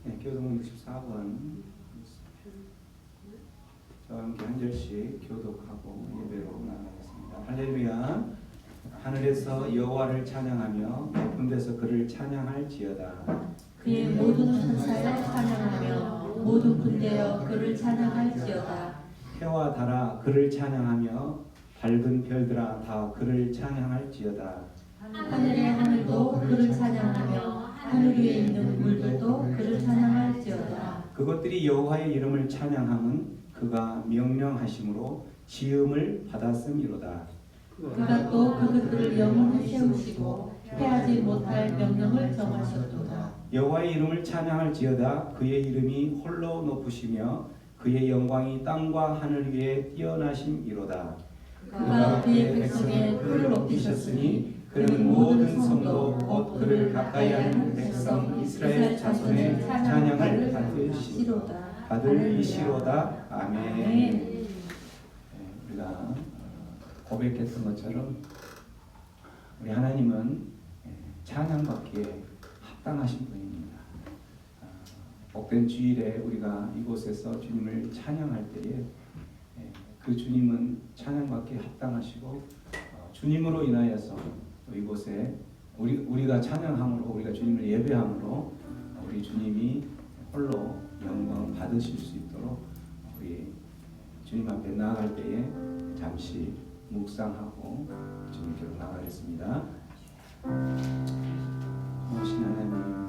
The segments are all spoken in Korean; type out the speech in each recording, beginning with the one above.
네, 교동 64번. 저와 함께 한 절씩 교독하고 예배로 나가겠습니다. 할렐루야. 하늘에서 여호와를 찬양하며 높은 데서 그를 찬양할지어다. 그의 모든 천사여 찬양하며 모든 군대여 그를 찬양할지어다. 해와 달아 그를 찬양하며 밝은 별들아 다 그를 찬양할지어다. 하늘의 하늘도 그를 찬양하며 하늘 위에 있는 물들도 그를 찬양할지어다. 그것들이 여호와의 이름을 찬양함은 그가 명령하심으로 지음을 받았음이로다. 그가 또 그것들을 영원히 세우시고 패하지 못할 명령을 정하셨도다. 여호와의 이름을 찬양할지어다. 그의 이름이 홀로 높으시며 그의 영광이 땅과 하늘 위에 뛰어나심이로다. 그가 그의 백성의 뿔을 높이셨으니 그는 모든 성도 곧 그를 가까이하는 백성 이스라엘 자손의 찬양을 받으시로다. 아멘. 네, 우리가 고백했던 것처럼 우리 하나님은 찬양받기에 합당하신 분입니다. 복된 주일에 우리가 이곳에서 주님을 찬양할 때에 그 주님은 찬양받기에 합당하시고 주님으로 인하여서 또 이곳에 우리가 찬양함으로 우리가 주님을 예배함으로 우리 주님이 홀로 영광 받으실 수 있도록 우리 주님 앞에 나아갈 때에 잠시 묵상하고 주님께로 나가겠습니다. 오신 하나님,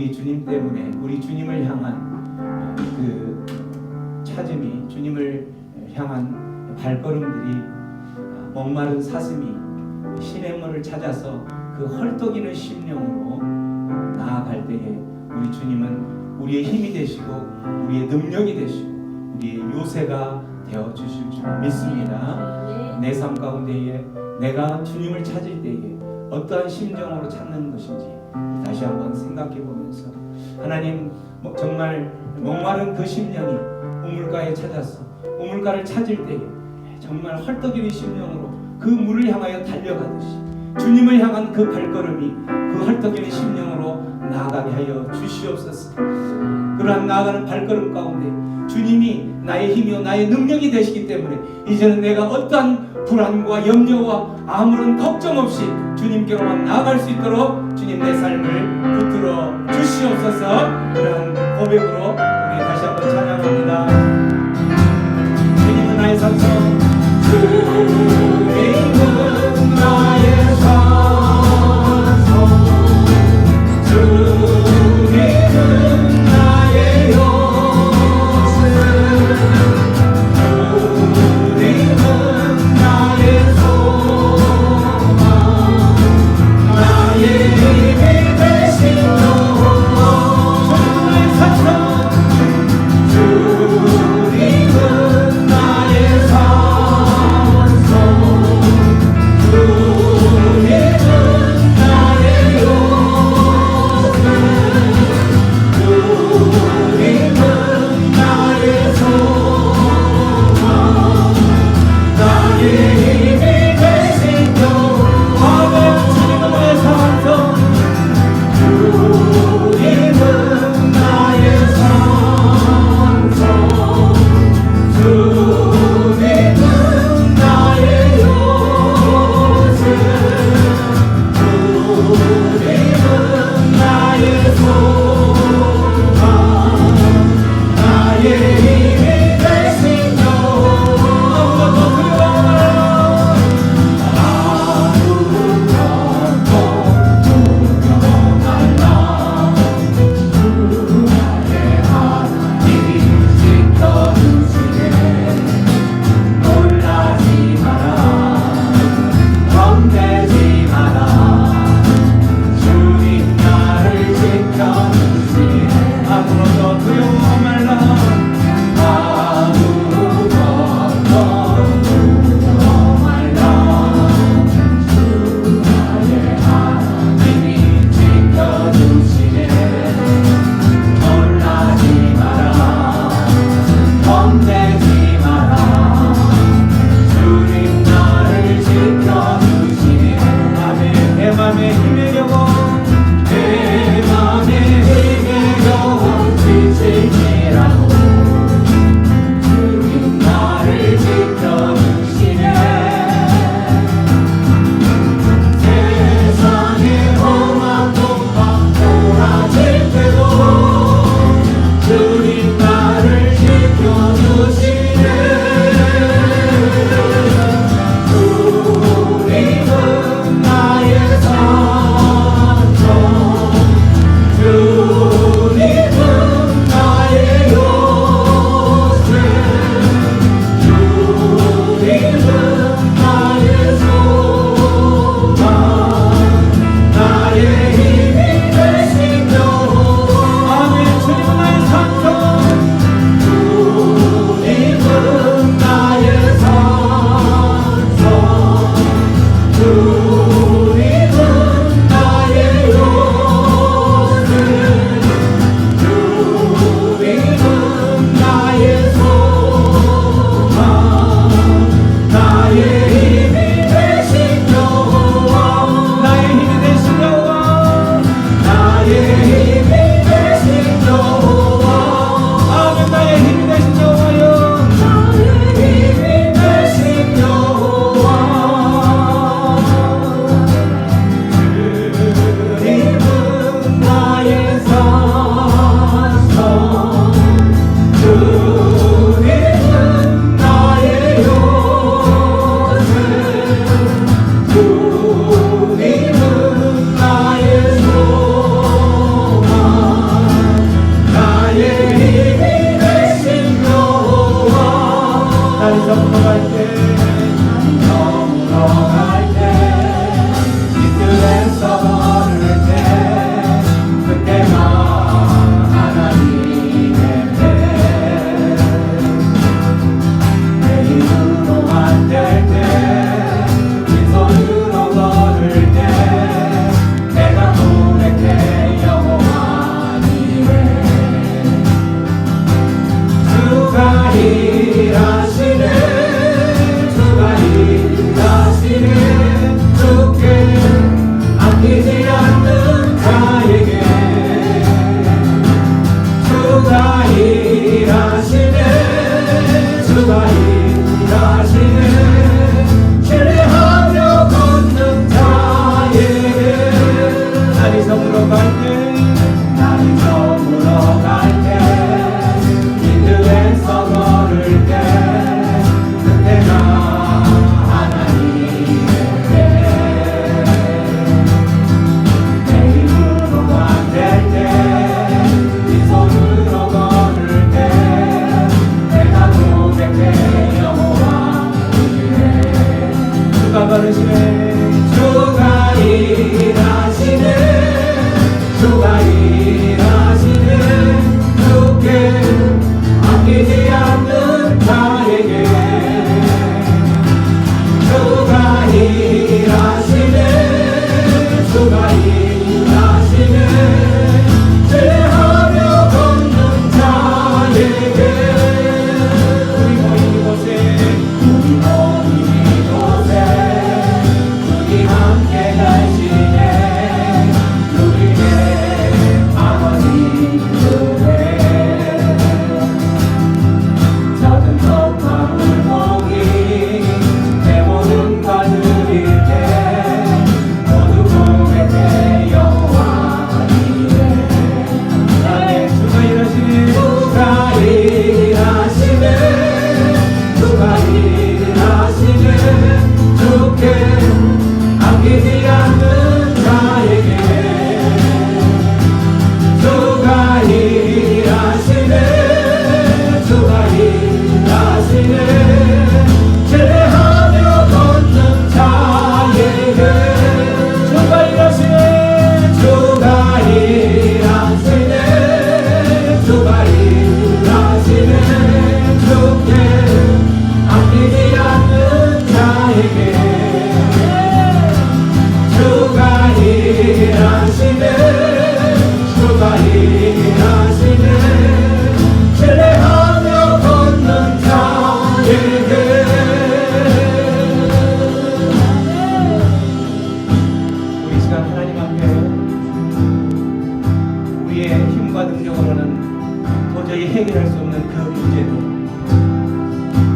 우리 주님 때문에 우리 주님을 향한 그 찾음이, 주님을 향한 발걸음들이 목마른 사슴이 시냇물을 찾아서 그 헐떡이는 심령으로 나아갈 때에 우리 주님은 우리의 힘이 되시고 우리의 능력이 되시고 우리의 요새가 되어 주실 줄 믿습니다. 내 삶 가운데에 내가 주님을 찾을 때에 어떠한 심정으로 찾는 것인지 다시 한번 생각해 보면서 하나님, 정말 목마른 그 심령이 우물가에 찾아서 우물가를 찾을 때에 정말 헐떡이는 심령으로 그 물을 향하여 달려가듯이 주님을 향한 그 발걸음이 그 헐떡이는 심령으로 나아가게 하여 주시옵소서. 그러한 나아가는 발걸음 가운데 주님이 나의 힘이요 나의 능력이 되시기 때문에 이제는 내가 어떠한 불안과 염려와 아무런 걱정 없이 주님께로만 나아갈 수 있도록 주님 내 삶을 붙들어 주시옵소서. 그러한 고백으로 우리 다시 한번 찬양합니다. 주님은 나의 산성, 주님은 나의 산성, 주님은 나의 요새, 주님은 나의 소망, 나의 힘이 되신 영원. 주님은 나의 산성, 주님은 나의 산성, 일하시네 주께 아끼지 않는 자에게 주가 일하시네 주가 일하시네 제하며 걷는 자에게 우리 모인 이곳에 우리 함께 가시네 우리의 아버지 그대 작은 덕과 물고기 내 모든 것 드릴 때 모두 고백해 여호와 이래 아멘 주가 일하시네 주가 일하시네 주가 일하시네 주께 아끼지 않는 자에게 주가 일하시네 주가 일하시네 제하며 걷는 자에게 주가 일하시네 주가 일하시네 주가 일하시네 주께 아끼지 않는 자에게 주가 일하시네 주가 일하시네 신뢰하며 걷는 자에게 우리 시간 하나님 앞에 우리의 힘과 능력으로는 도저히 해결할 수 없는 그 문제도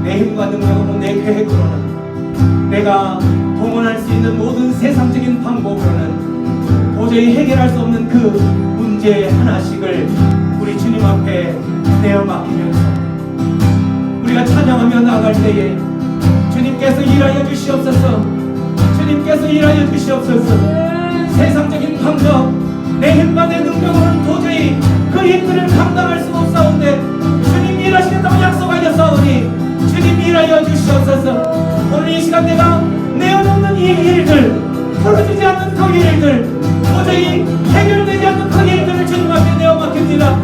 내 힘과 능력으로 내 계획으로는 내가 동원할 수 있는 모든 세상적인 방법으로는 도저히 해결할 수 없는 그 문제 하나씩을 우리 주님 앞에 내어 맡기면서 우리가 찬양하며 나아갈 때에 주님께서 일하여 주시옵소서 주님께서 일하여 주시옵소서 세상적인 방법 내 힘과 내 능력으로는 도저히 그 힘들을 감당할 수 없사온데 주님 일하시겠다고 약속하셨사오니 주님 일하여 주시옵소서 오늘 이 시간 내가 내어놓는 이 일들 풀어지지 않는 그 일들 도저히 해결되지 않는 그 일들을 주님 앞에 내어 맡깁니다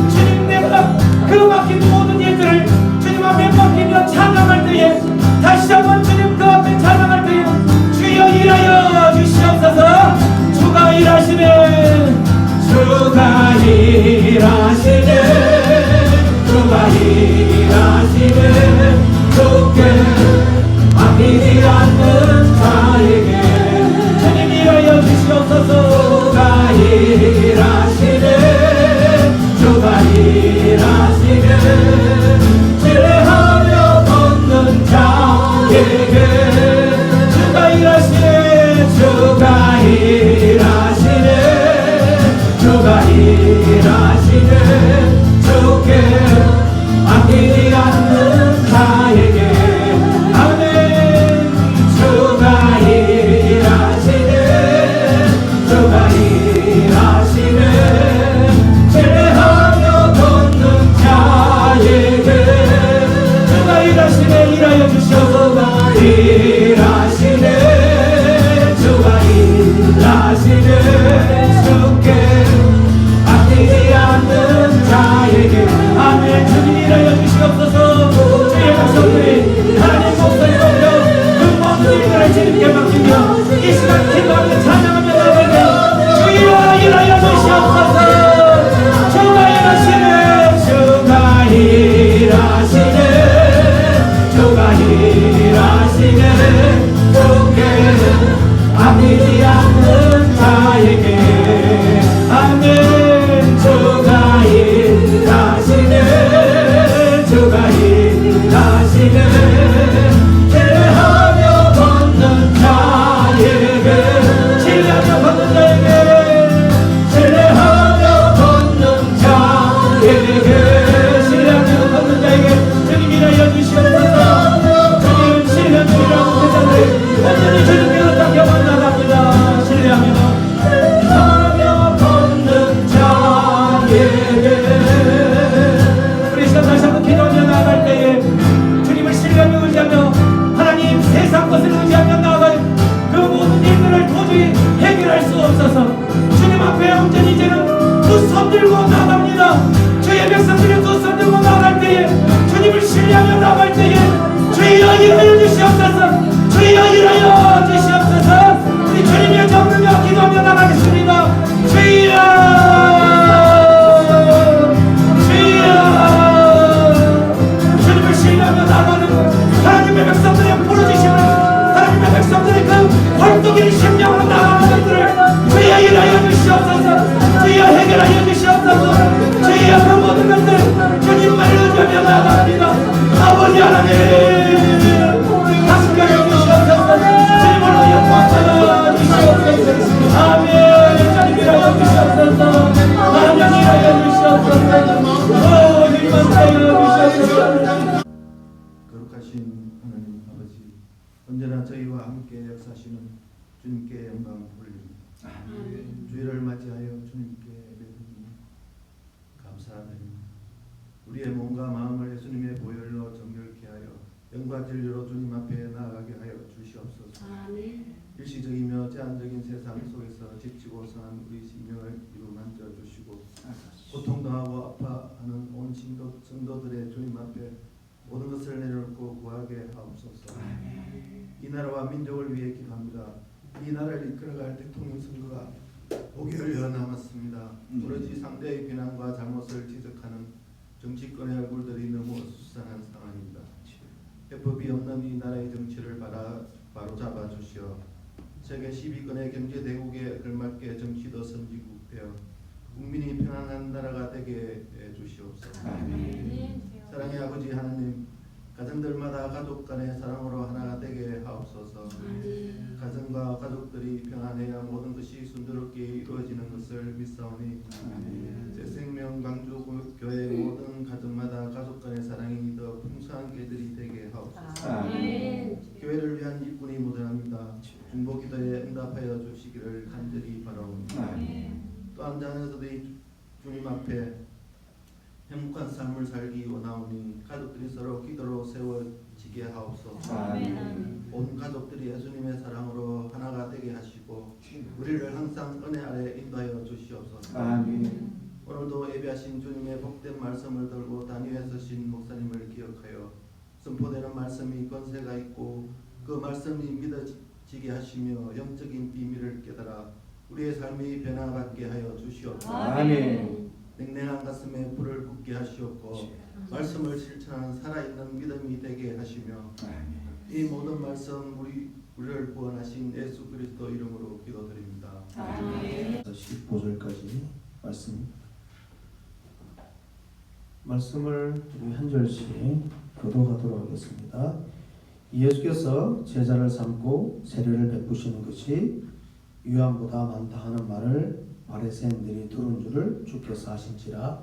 주님 내가 그 맡긴 모든 일들을 주님 앞에 맡기며 찬양할 때에 다시 한번 주님 그 앞에 찬양할 때에 주여 일하여 주시옵소서 주가 일하시네 주가 일하시네 주가 일하시네 주께 아끼지 않는 자에게 주님 일하여 주시옵소서 주가 일하시네 주가 일하시네 신뢰하며 걷는 자에게 주가 일하시네 주가 일하시네 주가 일하시네 주께 아끼지 않는 자에게 아멘 주가 일하시네 주가 일하시네 신뢰하며 걷는 자에게 주가 일하시네 일하여 주셔서 일하시네 주가 일하시네 주께 아끼지 않는 자에게 아멘 주님 일하여 주시옵소서 주의 백성들이 하나님 목소리 높여 그 모든 일들을 주님께 맡기며 이 시간 기도하며 찬양하며 나가며 주여 일하여 주시옵소서 주가 일하시네 주가 일하시네 주가 일하시네 주께 아끼지 않는 자에게 아멘 주가 일하시네 주가 일하시네 신뢰하며 걷는 자에게 신뢰하며 걷는 자에게 신뢰하며 걷는 자에게 신뢰하며 걷는 자에게 주님 일하여 주시옵소서 주님 신뢰하며 자들 완전히 주님께로 당겨만 나갑니다 신뢰하며 걷는 자에게 우리 시간 다시 한번 기도하며 나아갈 때에 주님을 신뢰하며 의지하며 하나님 세상 것을 의지하며 나아갈 그 모든 일들을 도저히 해결할 수 없어서 주님 앞에 온전히 이제는 그 들고 나갑니다. 주의 백성들이 두 손 들고 나갈 때에 주님을 신뢰하며 나갈 때에 주여 일하여 주시옵소서. 주여 일하여 주시옵소서. 우리 주님의 정부며 기도하며 나가겠습니다. 주여 주님을 신뢰하며 나가는 하나님의 백성들의 부르짖음을 하나님의 백성들의 그 활동의 심령으로 나가는 것들을 주여 일하여 주시옵소서. 주여 해결하여 주시옵소서. 주여 그 모든 것들 주님만 의지하며 나갑니다. 아버지 하나님 하시게 주시옵소서. 주님으로 영광받아 주시옵소서. 아멘. 주님 일하여 주시옵소서. 하나님 일하여 주시옵소서. 주님만 일하여 주시옵소서. 거룩하신 하나님 아버지, 언제나 저희와 함께 역사하시는 주님께 영광 돌립니다. 주일을 맞이하여 주님께 예배드리니 감사드립니다. 우리의 몸과 마음을 예수님의 보혈로 정결케 하여 영과 진리로 주님 앞에 나아가게 하여 주시옵소서. 일시적이며 제한적인 세상 속에서 지치고 상한 우리 심령을 이루 만져주시고 고통당하고 아파하는 온 성도들의 주님 앞에 모든 것을 내려놓고 구하게 하옵소서. 이 나라와 민족을 위해 기도합니다. 이 나라를 이끌어갈 대통령 선거가 5개월여 남았습니다. 오로지 상대의 비난과 잘못을 지적하는 정치권의 얼굴들이 너무 수상한 상황입니다. 해법이 없는 이 나라의 정치를 바로잡아 주시어 세계 10위권의 경제 대국에 걸맞게 정치도 선진국되어 국민이 평안한 나라가 되게 해 주시옵소서. 사랑의 아버지 하나님, 가정들마다 가족 간의 사랑으로 하나가 되게 하옵소서. 가정과 가족들이 평안해야 모든 것이 순조롭게 이루어지는 것을 믿사오니 제 생명 광주 교회 모든 가정마다 가족 간의 사랑이 더 풍성한 길들이 되게 하옵소서. 교회를 위한 일꾼이 모자랍니다. 중보기도에 응답하여 주시기를 간절히 바라옵니다. 또한 자녀들이 주님 앞에 행복한 삶을 살기 원하오니 가족들이 서로 기도로 세워지게 하옵소서. 온 가족들이 예수님의 사랑으로 하나가 되게 하시고 우리를 항상 은혜 아래 인도하여 주시옵소서. 오늘도 예배하신 주님의 복된 말씀을 들고 단위에 서신 목사님을 기억하여 선포되는 말씀이 권세가 있고 그 말씀이 믿어지게 하시며 영적인 비밀을 깨달아 우리의 삶이 변화받게 하여 주시옵소서. 냉랭한 가슴에 불을 붙게 하시옵고 말씀을 실천하는 살아있는 믿음이 되게 하시며 이 모든 말씀 우리를 구원하신 예수 그리스도 이름으로 기도드립니다. 15절까지 말씀을 우리 한 절씩 교독하도록 하겠습니다. 예수께서 제자를 삼고 세례를 베푸시는 것이 유한보다 많다 하는 말을 바리새인들이 들은 줄을 주께서 하신지라.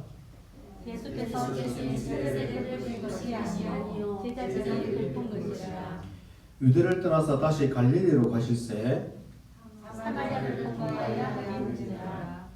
예수께서 계신 세례를 본 것이 아니요 제자들이 베푼 것이라. 유대를 떠나서 다시 갈릴리로 가실새 사마리아를 통과하여 가는지라.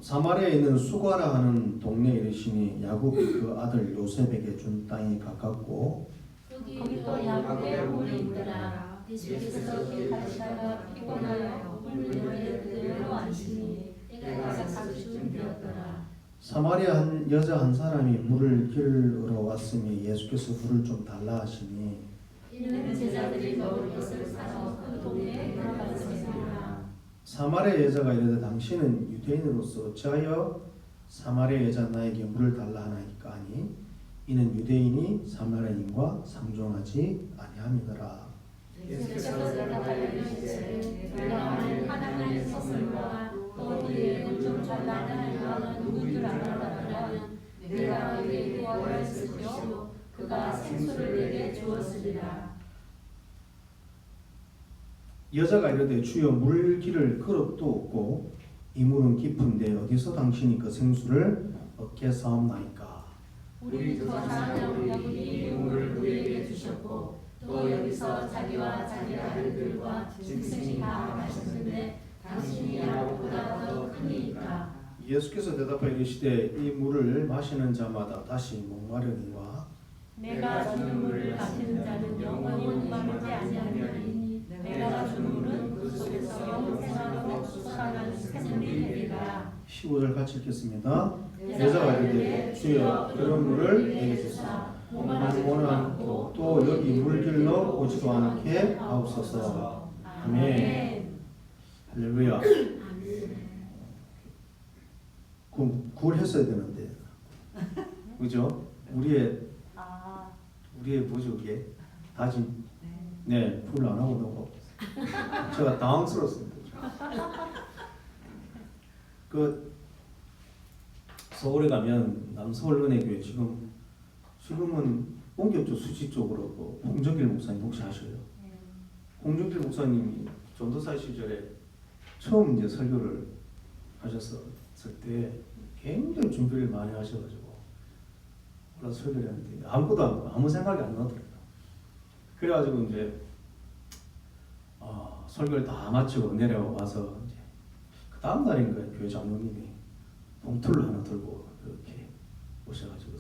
사마리아에 있는 수가라 하는 동네에 이르시니 야곱이 그 아들 요셉에게 준 땅이 가깝고 거기도 야곱의 우물이 있더라. 예수께서 길 가시다가 피곤하여 물들에 그대로 앉으시니 때가 가까이 되었더라. 사마리아 한 여자 한 사람이 물을 길러 왔으니 예수께서 물을 좀 달라 하시니 이는 제자들이 먹을 것을 사서 그 동네에 들어갔습니다. 사마리아 여자가 이르되 당신은 유대인으로서 어찌하여 사마리아 여자 나에게 물을 달라 하나이까 하니 이는 유대인이 사마리아인과 상종하지 아니함이더라. 예수께서 대답하여 이르시되 내가 하나님의 선물과 또 이의 물좀 달라는 이와는 누군 줄 알았더라면 내가 그에게 구하였을 것이요 그가 생수를 내게 주었으리라. 여자가 이르되 주여 물 길을 그릇도 없고 이 물은 깊은데 어디서 당신이 그 생수를 얻게 사옵나이까. 우리 조상은 여기 이 물을 우리에게 주셨고 또 여기서 자기와 자기 아들들과 짐승이 다 마셨는데 당신이 야곱보다 더 크니까. 예수께서 대답하여 이르시되 이 물을 마시는 자마다 다시 목마르니와 내가 주는 물을 마시는 자는 영원히 목마르지 아니하리니 내가 주는 물은 그 속에서 영생하고 솟아나는 샘물이 되리라. 15절 같이 읽겠습니다. 여자가 이르되 주여 그런 물을 내게 주사 목마르지는 않고 또 여기 물길로 오지도 않게 하옵소서. 아멘. 할렐루야. 굴 했어야 되는데, 그죠? 우리의 뭐죠 그게 다짐. 네, 굴 안 하고 너무 제가 당황스럽습니다. 그 서울에 가면 남서울은혜교회 지금은 옮겼죠. 수지 쪽으로. 그 홍정길 목사님 혹시 아셔요? 홍정길 목사님이 전도사 시절에 처음 이제 설교를 하셨을 때 굉장히 준비를 많이 하셔가지고 올라서 설교를 했는데 아무것도 안 하고 아무 생각이 안 나더라고요. 그래가지고 이제 설교를 다 마치고 내려와서 이제 그 다음 날인가 교회 장로님이 봉투를 하나 들고 이렇게 오셔가지고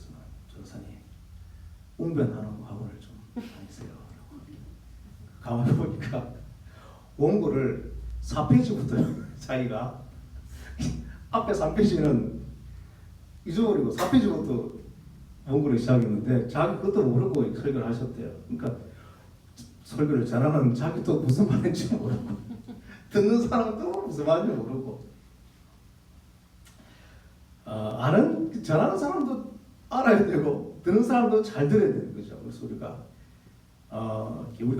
전사님 웅변하는 학원을 좀 다니세요. 가만히 보니까 원고를 4페이지부터 자기가 앞에 3페이지는 잊어버리고 4페이지부터 원고를 시작했는데 자기 그것도 모르고 설교를 하셨대요. 그러니까 설교를 잘하는 자기도 무슨 말인지 모르고 듣는 사람도 무슨 말인지 모르고 잘하는 사람도 알아야 되고 듣는 사람도 잘 들어야 되는 거죠. 그래서 우리가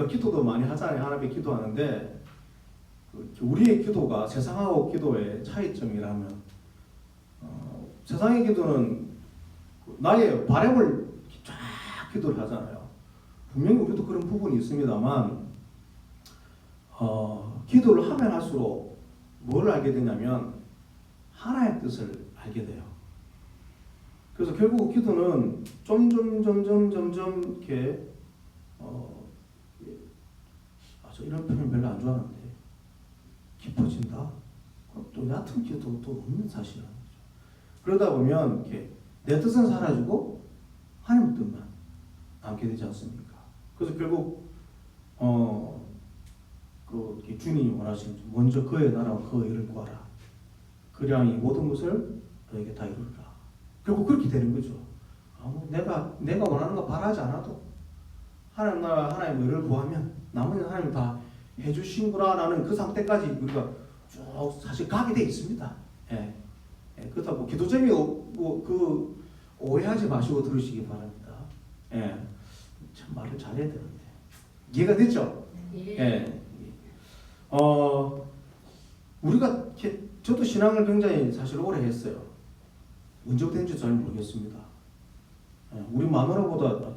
기도도 많이 하잖아요. 하나님께 기도하는데 우리의 기도가 세상하고 기도의 차이점이라면 세상의 기도는 나의 바람을 쫙 기도를 하잖아요. 분명히 우리도 그런 부분이 있습니다만 기도를 하면 할수록 뭘 알게 되냐면 하나의 뜻을 알게 돼요. 그래서 결국 기도는 점점 이렇게 저 이런 표현 별로 안 좋아하는데 깊어진다. 또 얕은 기도도 없는 사실이라는 거죠. 그러다 보면 이렇게 내 뜻은 사라지고 하나님 뜻만 남게 되지 않습니까? 그래서 결국 그 주님이 원하시는 먼저 그의 나라와 그의 의를 구하라. 그리하면 이 모든 것을 너에게 다 이루리라. 결국 그렇게 되는 거죠. 내가 원하는 거 바라지 않아도 하나님 나라 하나님 의를 구하면 나머지는 하나님 다 해주신구나라는 그 상태까지 우리가 쭉 사실 가게 돼 있습니다. 그렇다고 기도점이 그 오해하지 마시고 들으시기 바랍니다. 참 말을 잘해야 되는데 이해가 됐죠? 우리가 저도 신앙을 굉장히 사실 오래 했어요. 언제부터 했는지 잘 모르겠습니다. 우리 마누라보다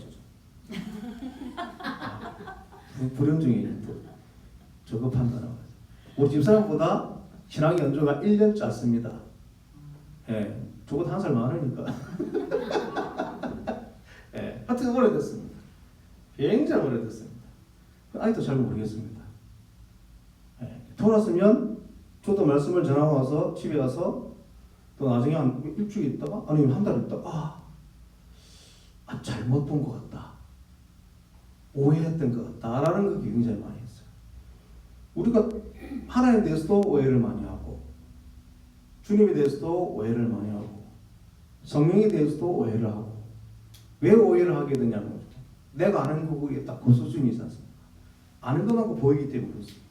불현중이 저거 판단하고 우리 집사람보다 신앙 연조가 1년 짧습니다. 저보다 1살 많으니까. 하여튼 오래됐습니다. 굉장히 오래됐습니다. 아직도 잘 모르겠습니다. 돌았으면 저도 말씀을 전하고 와서 집에 가서 또 나중에 한 일주일 있다가 아니면 한 달 있다가 잘못 본 것 같다. 오해했던 것 같다라는 게 굉장히 많이 했어요. 우리가 하나님에 대해서도 오해를 많이 하고 주님에 대해서도 오해를 많이 하고 성령에 대해서도 오해를 하고 왜 오해를 하게 되냐면 내가 아는 거기에 딱 그 수준이지 않습니까? 아는 것만큼 보이기 때문에 그렇습니다.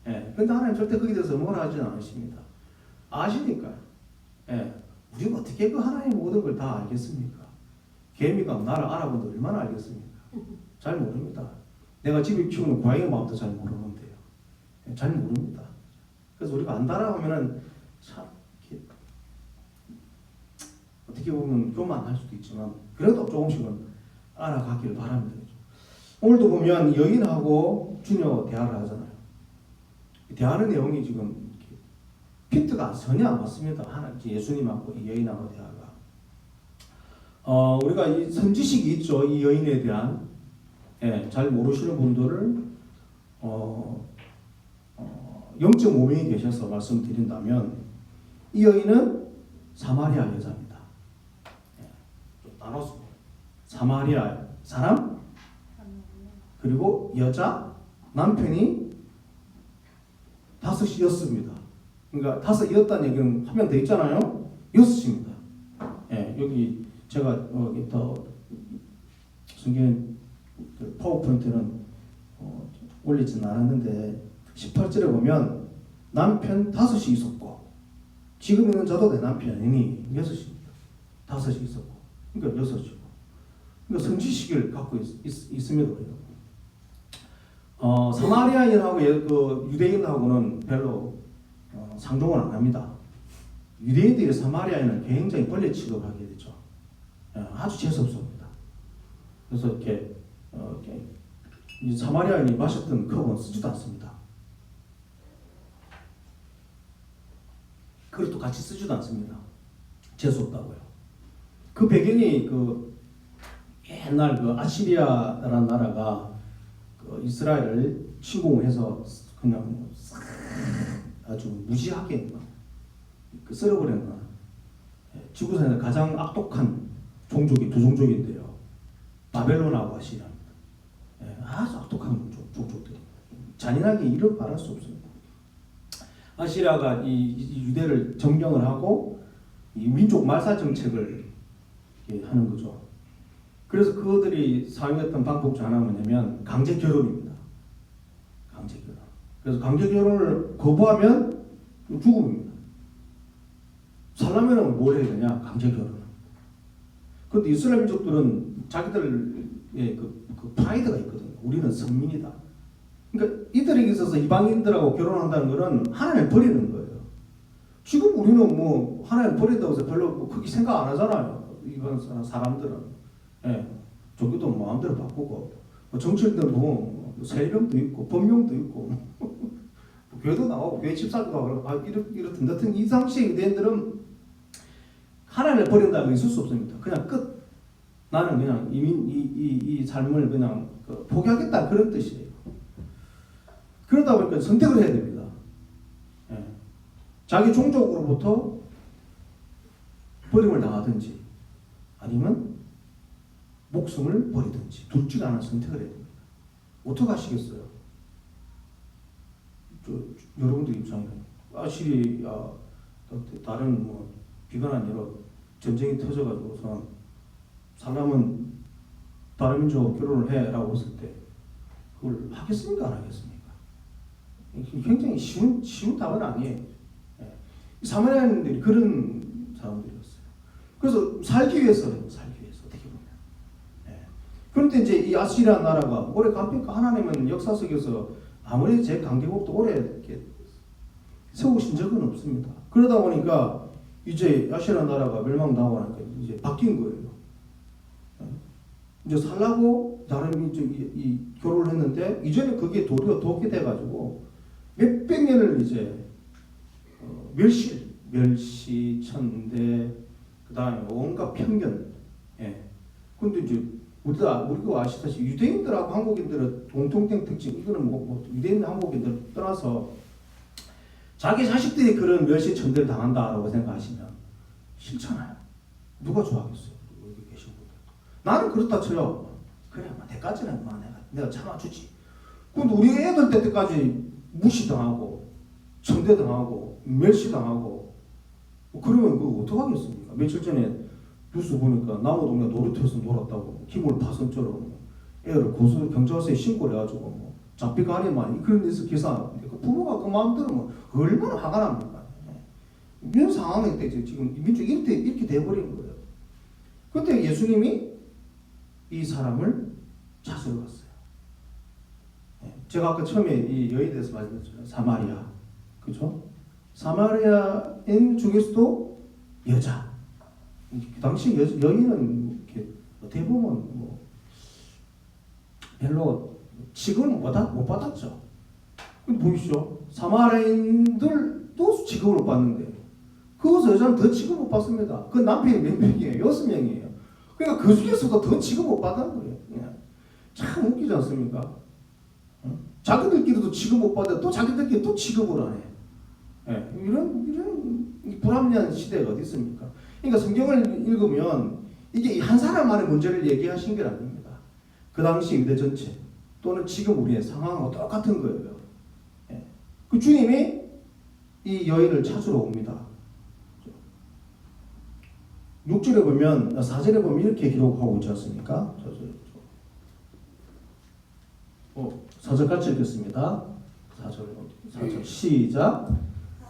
근데 하나님 절대 거기에 대해서 뭐라 하지는 않으십니다. 아시니까요. 우리가 어떻게 그 하나님의 모든 걸 다 알겠습니까? 개미가 나를 알아본데 얼마나 알겠습니까? 잘 모릅니다. 내가 집에 키우는 고양이 마음도 잘 모르는데요. 잘 모릅니다. 그래서 우리가 안다라 하면은 참 어떻게 보면 교만할 수도 있지만 그래도 조금씩은 알아가기를 바랍니다. 오늘도 보면 여인하고 주녀 대화를 하잖아요. 대화하는 내용이 지금 핀트가 전혀 안 맞습니다. 예수님하고 이 여인하고 대화가. 우리가 이 선지식이 있죠. 이 여인에 대한 잘 모르시는 분들을 0.5명이 계셔서 말씀드린다면 이 여인은 사마리아 여자입니다. 좀 나눠서 사마리아 사람 그리고 여자 남편이 5이었습니다. 그러니까 5이었다는 얘기는 한 명 더 있잖아요. 6입니다. 예, 여기 제가 여기 더 성경 파워포인트는 올리지는 않았는데 18절에 보면 남편 5이 있었고 지금 있는 저도 내 남편이니 6입니다. 5이 있었고 그러니까 6이고 그러니까 성지식을 갖고 있음에도 불구하고 사마리아인하고 그 유대인하고는 별로 상종을 안 합니다. 유대인들이 사마리아인을 굉장히 벌레 취급하게 되죠. 아주 재수없습니다. 그래서 이렇게 이 사마리아인이 마셨던 컵은 쓰지도 않습니다. 그릇도 같이 쓰지도 않습니다. 재수없다고요. 그 배경이 그 옛날 그 아시리아라는 나라가 그 이스라엘을 침공해서 그냥 아주 무지하게 쓸어버리는 지구상에서 가장 악독한 종족이 두 종족인데요. 바벨론하고 아시리아입니다. 아주 악독한 종족들이 잔인하게 이를 말할 수 없습니다. 아시리아가 이 유대를 점령을 하고 이 민족 말살 정책을 하는 거죠. 그래서 그들이 사용했던 방법 중 하나가 뭐냐면 강제 결혼입니다. 강제 결혼. 그래서 강제 결혼을 거부하면 죽음입니다. 살려면 뭘 해야 되냐? 강제 결혼. 그런데 이스라엘 민족들은 자기들의 그 프라이드가 있거든요. 우리는 선민이다. 그러니까 이들에게 있어서 이방인들하고 결혼한다는 것은 하나님을 버리는 거예요. 지금 우리는 뭐 하나님을 버린다고 해서 별로 크게 생각 안 하잖아요. 이번 사람들은. 예, 종교도 마음대로 바꾸고 정치인들 뭐 세력도 있고 법령도 있고 교회도 나오고 교회 집사도 하고 이렇든 같은 이 당시의 유대인들은 하나님을 버린다면 있을 수 없습니다. 그냥 끝. 나는 그냥 이 삶을 그냥 포기하겠다 그런 뜻이에요. 그러다 보니까 선택을 해야 됩니다. 예. 자기 종족으로부터 버림을 당하든지 아니면 목숨을 버리든지 둘 중 하나 선택을 해야 됩니다. 어떻게 하시겠어요? 여러분들 입장에 아시리아 다른 뭐 비관한 여러 전쟁이 터져가지고서 사람은 다른 민족하고 결혼을 해라고 했을 때 그걸 하겠습니까? 안 하겠습니까? 굉장히 쉬운 답은 아니에요. 사마리아인들이 그런 사람들이었어요. 그래서 살기 위해서는 어떻게 보면. 그런데 이제 이 아시리아 나라가 오래 갑니까? 하나님은 역사 속에서 아무리 제 관계국도 오래 이렇게 세우신 적은 없습니다. 그러다 보니까 이제 아시리아 나라가 멸망당하고 나니까 이제 바뀐 거예요. 이제 살라고 다른 민족이 결혼을 했는데 이전에 그게 도리어 독이 돼가지고 몇백 년을 이제 멸시, 천대, 그 다음에 온갖 편견. 근데 이제 우리가 아시다시피 유대인들하고 한국인들의 공통된 특징, 이거는 뭐 유대인 한국인들 떠나서 자기 자식들이 그런 멸시 천대를 당한다라고 생각하시면 싫잖아요. 누가 좋아하겠어요? 여기 계신 분들. 나는 그렇다 쳐요. 그래, 내까지는 내가 참아주지. 근데 우리 애들 때까지 무시당하고 천대당하고 멸시당하고 그러면 그거 어떡하겠습니까? 며칠 전에 뉴스 보니까 남호동네 놀이터에서 놀았다고 기물 파손죄로 애를 고소 경찰서에 신고를 해가지고 뭐 잡히가 아니면 그런 데서 기사. 그 부모가 그 마음대로 뭐 얼마나 화가 납니까? 이런 상황일 때 지금 민족이 이렇게 돼버린 거예요. 그때 예수님이 이 사람을 찾으러 갔어요. 제가 아까 처음에 이 여인에 대해서 말씀드렸잖아요. 사마리아, 그렇죠? 사마리아인 중에서도 여자. 그 당시 여인은 이렇게 어떻게 보면 뭐 별로 취급을 못 받았죠. 근데 보이시죠? 사마리아인들도 취급을 못 받는데 그것을 여자는 더 취급 못 받습니다. 그 남편이 몇 명이에요? 6명이에요. 그러니까 그 중에서도 더 취급 못 받는 거예요. 참 웃기지 않습니까? 자기들끼리도 취급 못 받아 또 자기들끼리 또 취급을 안 해. 이런 불합리한 시대가 어디 있습니까? 그러니까 성경을 읽으면 이게 한 사람만의 문제를 얘기하신 게 아닙니다. 그 당시 유대 전체 또는 지금 우리의 상황하고 똑같은 거예요. 그 주님이 이 여인을 찾으러 옵니다. 6절에 보면 4절에 보면 이렇게 기록하고 있지 않습니까? 4절 같이 읽겠습니다. 4절 시작.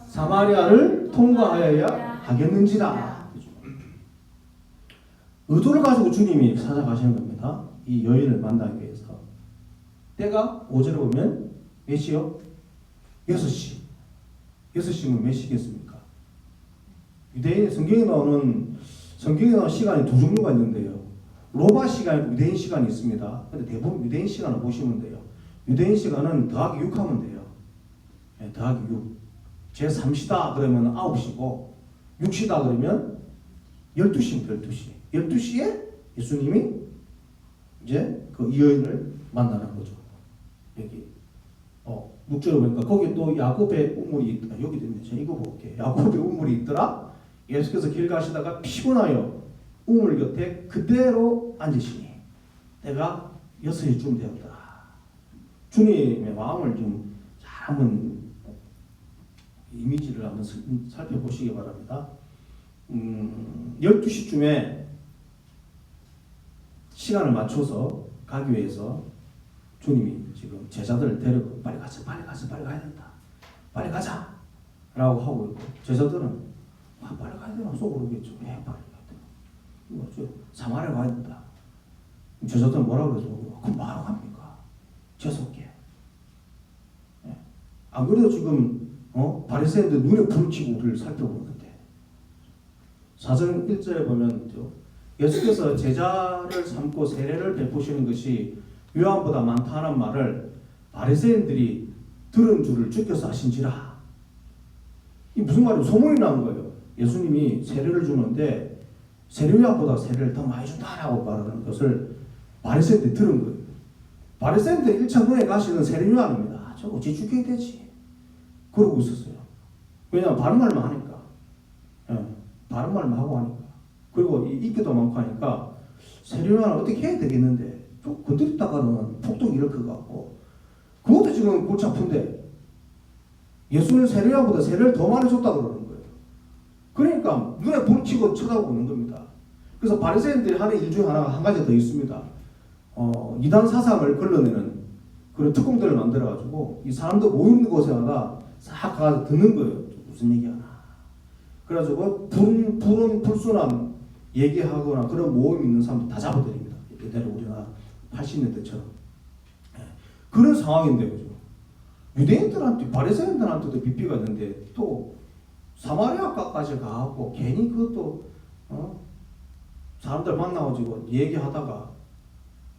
사마리아를 통과하여야 하겠는지라. 의도를 가지고 주님이 찾아가시는 겁니다. 이 여인을 만나기 위해서. 때가 5절에 보면 몇 시요? 6시. 6시면 몇 시겠습니까? 유대인 성경에 나오는 시간이 두 종류가 있는데요. 로마 시간이고 유대인 시간이 있습니다. 근데 대부분 유대인 시간을 보시면 돼요. 유대인 시간은 더하기 6 하면 돼요. 네, 더하기 6. 제 3시다 그러면 9시고 6시다 그러면 12시입니다. 12시. 12시에 예수님이 이제 그 여인을 만나는 거죠. 여기 6절에 보니까 거기 또 야곱의 우물이 있더라. 여기 있네. 제가 이거 볼게요. 야곱의 우물이 있더라. 예수께서 길 가시다가 피곤하여 우물 곁에 그대로 앉으시니 때가 6시쯤 되었더라. 주님의 마음을 좀 잘 한번 이미지를 한번 살펴보시기 바랍니다. 12시쯤에 시간을 맞춰서 가기 위해서 주님이 지금 제자들을 데리고 빨리 가야 된다. 빨리 가자. 라고 하고 있고 제자들은 빨리 가야 되나 속으로겠죠. 빨리 가야 되나. 사마리아 가야 된다. 제자들은 뭐라고 그러죠? 그럼 뭐하러 갑니까? 재수없게. 안 그래도 지금 바리새인들 눈에 불을 켜고 우리를 살펴보는데 4절 1절에 보면 예수께서 제자를 삼고 세례를 베푸시는 것이 요한보다 많다는 말을 바리새인들이 들은 줄을 주께서 아신지라. 이 무슨 말이에요? 소문이 난 거예요. 예수님이 세례를 주는데 세례요한보다 세례를 더 많이 준다라고 말하는 것을 바리새인들이 들은 거예요. 바리새인들이 1차 눈에 가시는 세례요한입니다. 저거 어찌 죽여야 되지? 그러고 있었어요. 왜냐하면 바른 말만 하니까. 바른 말만 하고 하니까. 그리고 인기도 많고 하니까 세례요한을 어떻게 해야 되겠는데 좀 건드렸다가는 폭동이 일으킬 것 같고 그것도 지금 골치 아픈데 예수는 세례요한보다 세례를 더 많이 줬다 그러는 거예요. 그러니까 눈에 불 켜고 쳐다보는 겁니다. 그래서 바리새인들이 하는 일 중에 하나가 한 가지 더 있습니다. 이단 사상을 걸러내는 그런 특공대를 만들어가지고 이 사람들 모이는 곳에다가 싹 가서 듣는 거예요. 무슨 얘기하나. 그래가지고 불은 불순한 얘기하거나 그런 모험이 있는 사람들 다 잡아들입니다. 예전에 우리나라 80년대처럼. 그런 상황인데 그죠. 유대인들한테 바리새인들한테도 비피가 있는데 또 사마리아까지 가고 괜히 그것도 사람들 만나가지고 얘기하다가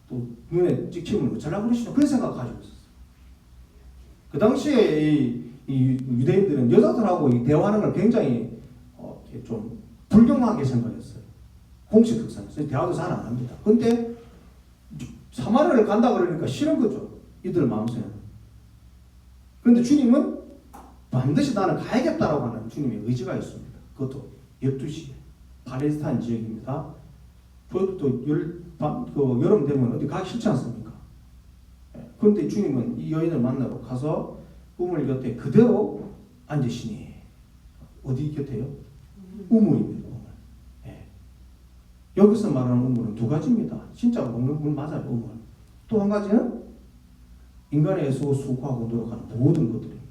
또 눈에 찍히면 어쩌려고 그러시나 그런 생각 가지고 있었어요. 그 당시에 이 유대인들은 여자들하고 이 대화하는 걸 굉장히 좀 불경하게 생각했어요. 공식 특성에서 대화도 잘 안 합니다. 근데 사마리아를 간다 그러니까 싫은 거죠. 이들 마음속에는. 그런데 주님은 반드시 나는 가야겠다라고 하는 주님의 의지가 있습니다. 그것도 12시에 팔레스타인 지역입니다. 또 여름 되면 어디 가기 싫지 않습니까? 그런데 주님은 이 여인을 만나러 가서 우물 곁에 그대로 앉으시니 어디 곁에요? 우물입니다. 우물. 여기서 말하는 우물은 두 가지입니다. 진짜 먹는 물 맞아요. 우물. 또 한 가지는 인간의 애쓰고 수고하고 노력하는 모든 것들입니다.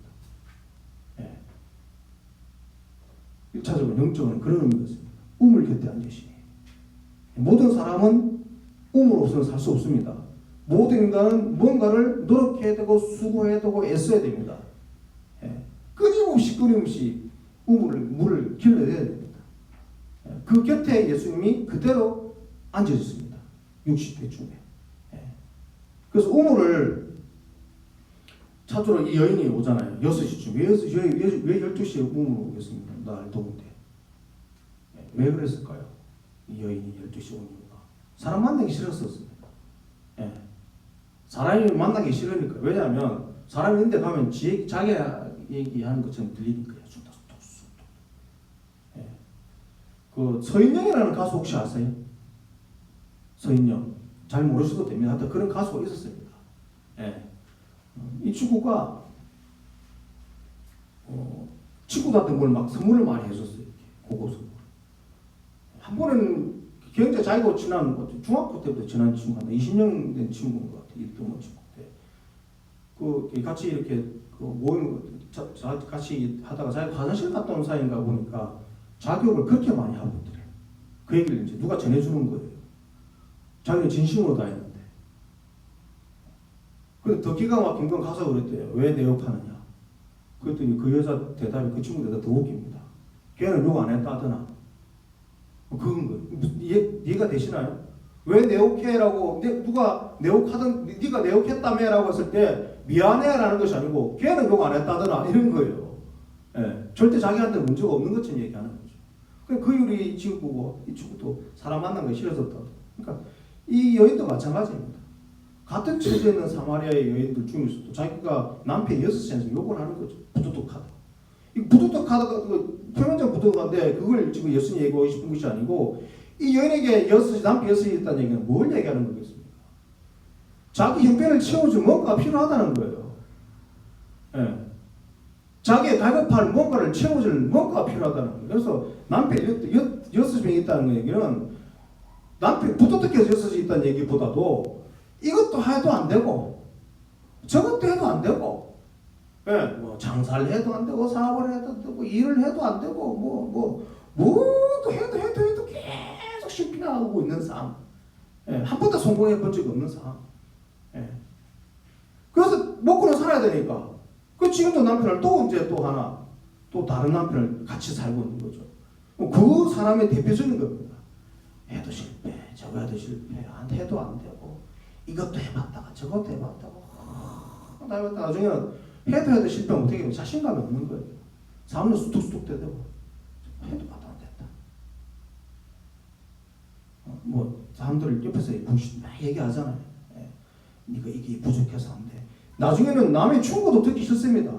1차적으로 영적은 그런 의미가 있습니다. 우물 곁에 앉으시니 모든 사람은 우물 없이는 살 수 없습니다. 모든 인간은 뭔가를 노력해야 되고 수고해야 되고 애써야 됩니다. 끊임없이 물을 길러내야 됩니다. 그 곁에 예수님이 그대로 앉아있습니다. 60대쯤에. 그래서 우물을 찾으러 이 여인이 오잖아요. 6시쯤. 왜 12시에 우물을 오겠습니까? 날 더운데. 왜 그랬을까요? 이 여인이 12시에 온 이유가. 사람 만나기 싫었었습니다. 사람이 만나기 싫으니까. 왜냐하면 사람이 있는데 가면 자기 얘기하는 것처럼 들리니까요. 그 서인영이라는 가수 혹시 아세요? 서인영. 잘 모르셔도 됩니다. 하여튼 그런 가수가 있었습니다. 이 친구가 친구들한테 뭘 막 선물을 많이 해줬어요. 고급 선물. 한 번은 굉장히 자기가 친한 중학교 때부터 친한 친구가 20년 된 친구인 것 같아요. 이름도 친구 때. 그 같이 이렇게 그 모임 같이 하다가 자기가 화장실 갔다 온 사이인가 보니까 자격을 그렇게 많이 하고 있더래요. 그 얘기를 이제 누가 전해주는 거예요. 자기는 진심으로 다 했는데. 근데 더 기가 막힌 건 가서 그랬대요. 왜 내 욕하느냐. 그랬더니 그 여자 대답이 그 친구 대답 더 웃깁니다. 걔는 욕 안 했다 하더나. 그건 거예요. 얘가 되시나요? 왜 내 욕해라고 누가 내 욕하던 네가 내 욕했다며라고 했을 때 미안해라는 것이 아니고 걔는 욕 안 했다더나 이런 거예요. 예, 절대 자기한테 문제가 없는 것처럼 얘기하는 거죠. 그 이유리 친구고 이 친구도 사람 만난 거 싫어졌다. 그러니까 이 여인도 마찬가지입니다. 같은 처지에 있는 사마리아의 여인들 중에서도 자기가 남편 6시에서 욕을 하는 거죠. 부도덕하다. 이 부도덕하다가 표면적 부도덕한데 그걸 지금 예수님 얘기하고 싶은 것이 아니고 이 여인에게 남편 6시 있다는 얘기는 뭘 얘기하는 거겠습니까? 자기 형편을 채워줄 뭔가 필요하다는 거예요. 예. 자기의 갈급할 뭔가를 채워줄 뭔가가 필요하다는 거예요. 그래서 남편 6명이 있다는 얘기는 남편 부도덕해서 6시 있다는 얘기보다도 이것도 해도 안 되고 저것도 해도 안 되고 예, 뭐 장사를 해도 안 되고 사업을 해도 안 되고 일을 해도 안 되고 뭐도 해도 계속 실패하고 있는 상황. 예, 한 번도 성공해 본 적이 없는 상황. 예. 그래서 먹고는 살아야 되니까 그 지금도 남편을 또 이제 또 하나 또 다른 남편을 같이 살고 있는 거죠. 그 사람의 대표적인 겁니다. 해도 실패, 저거 해도 실패, 안 해도 안 되고 이것도 해봤다가 저것도 해봤다고 나중에는 해도 실패 못하게 자신감이 없는 거예요. 사람은 수뚝수뚝 대대고 해도 봐도 안 됐다. 뭐 사람들 옆에서 막 얘기하잖아요. 예. 네가 이게 부족해서 안 돼. 나중에는 남의 충고도 듣기 싫습니다.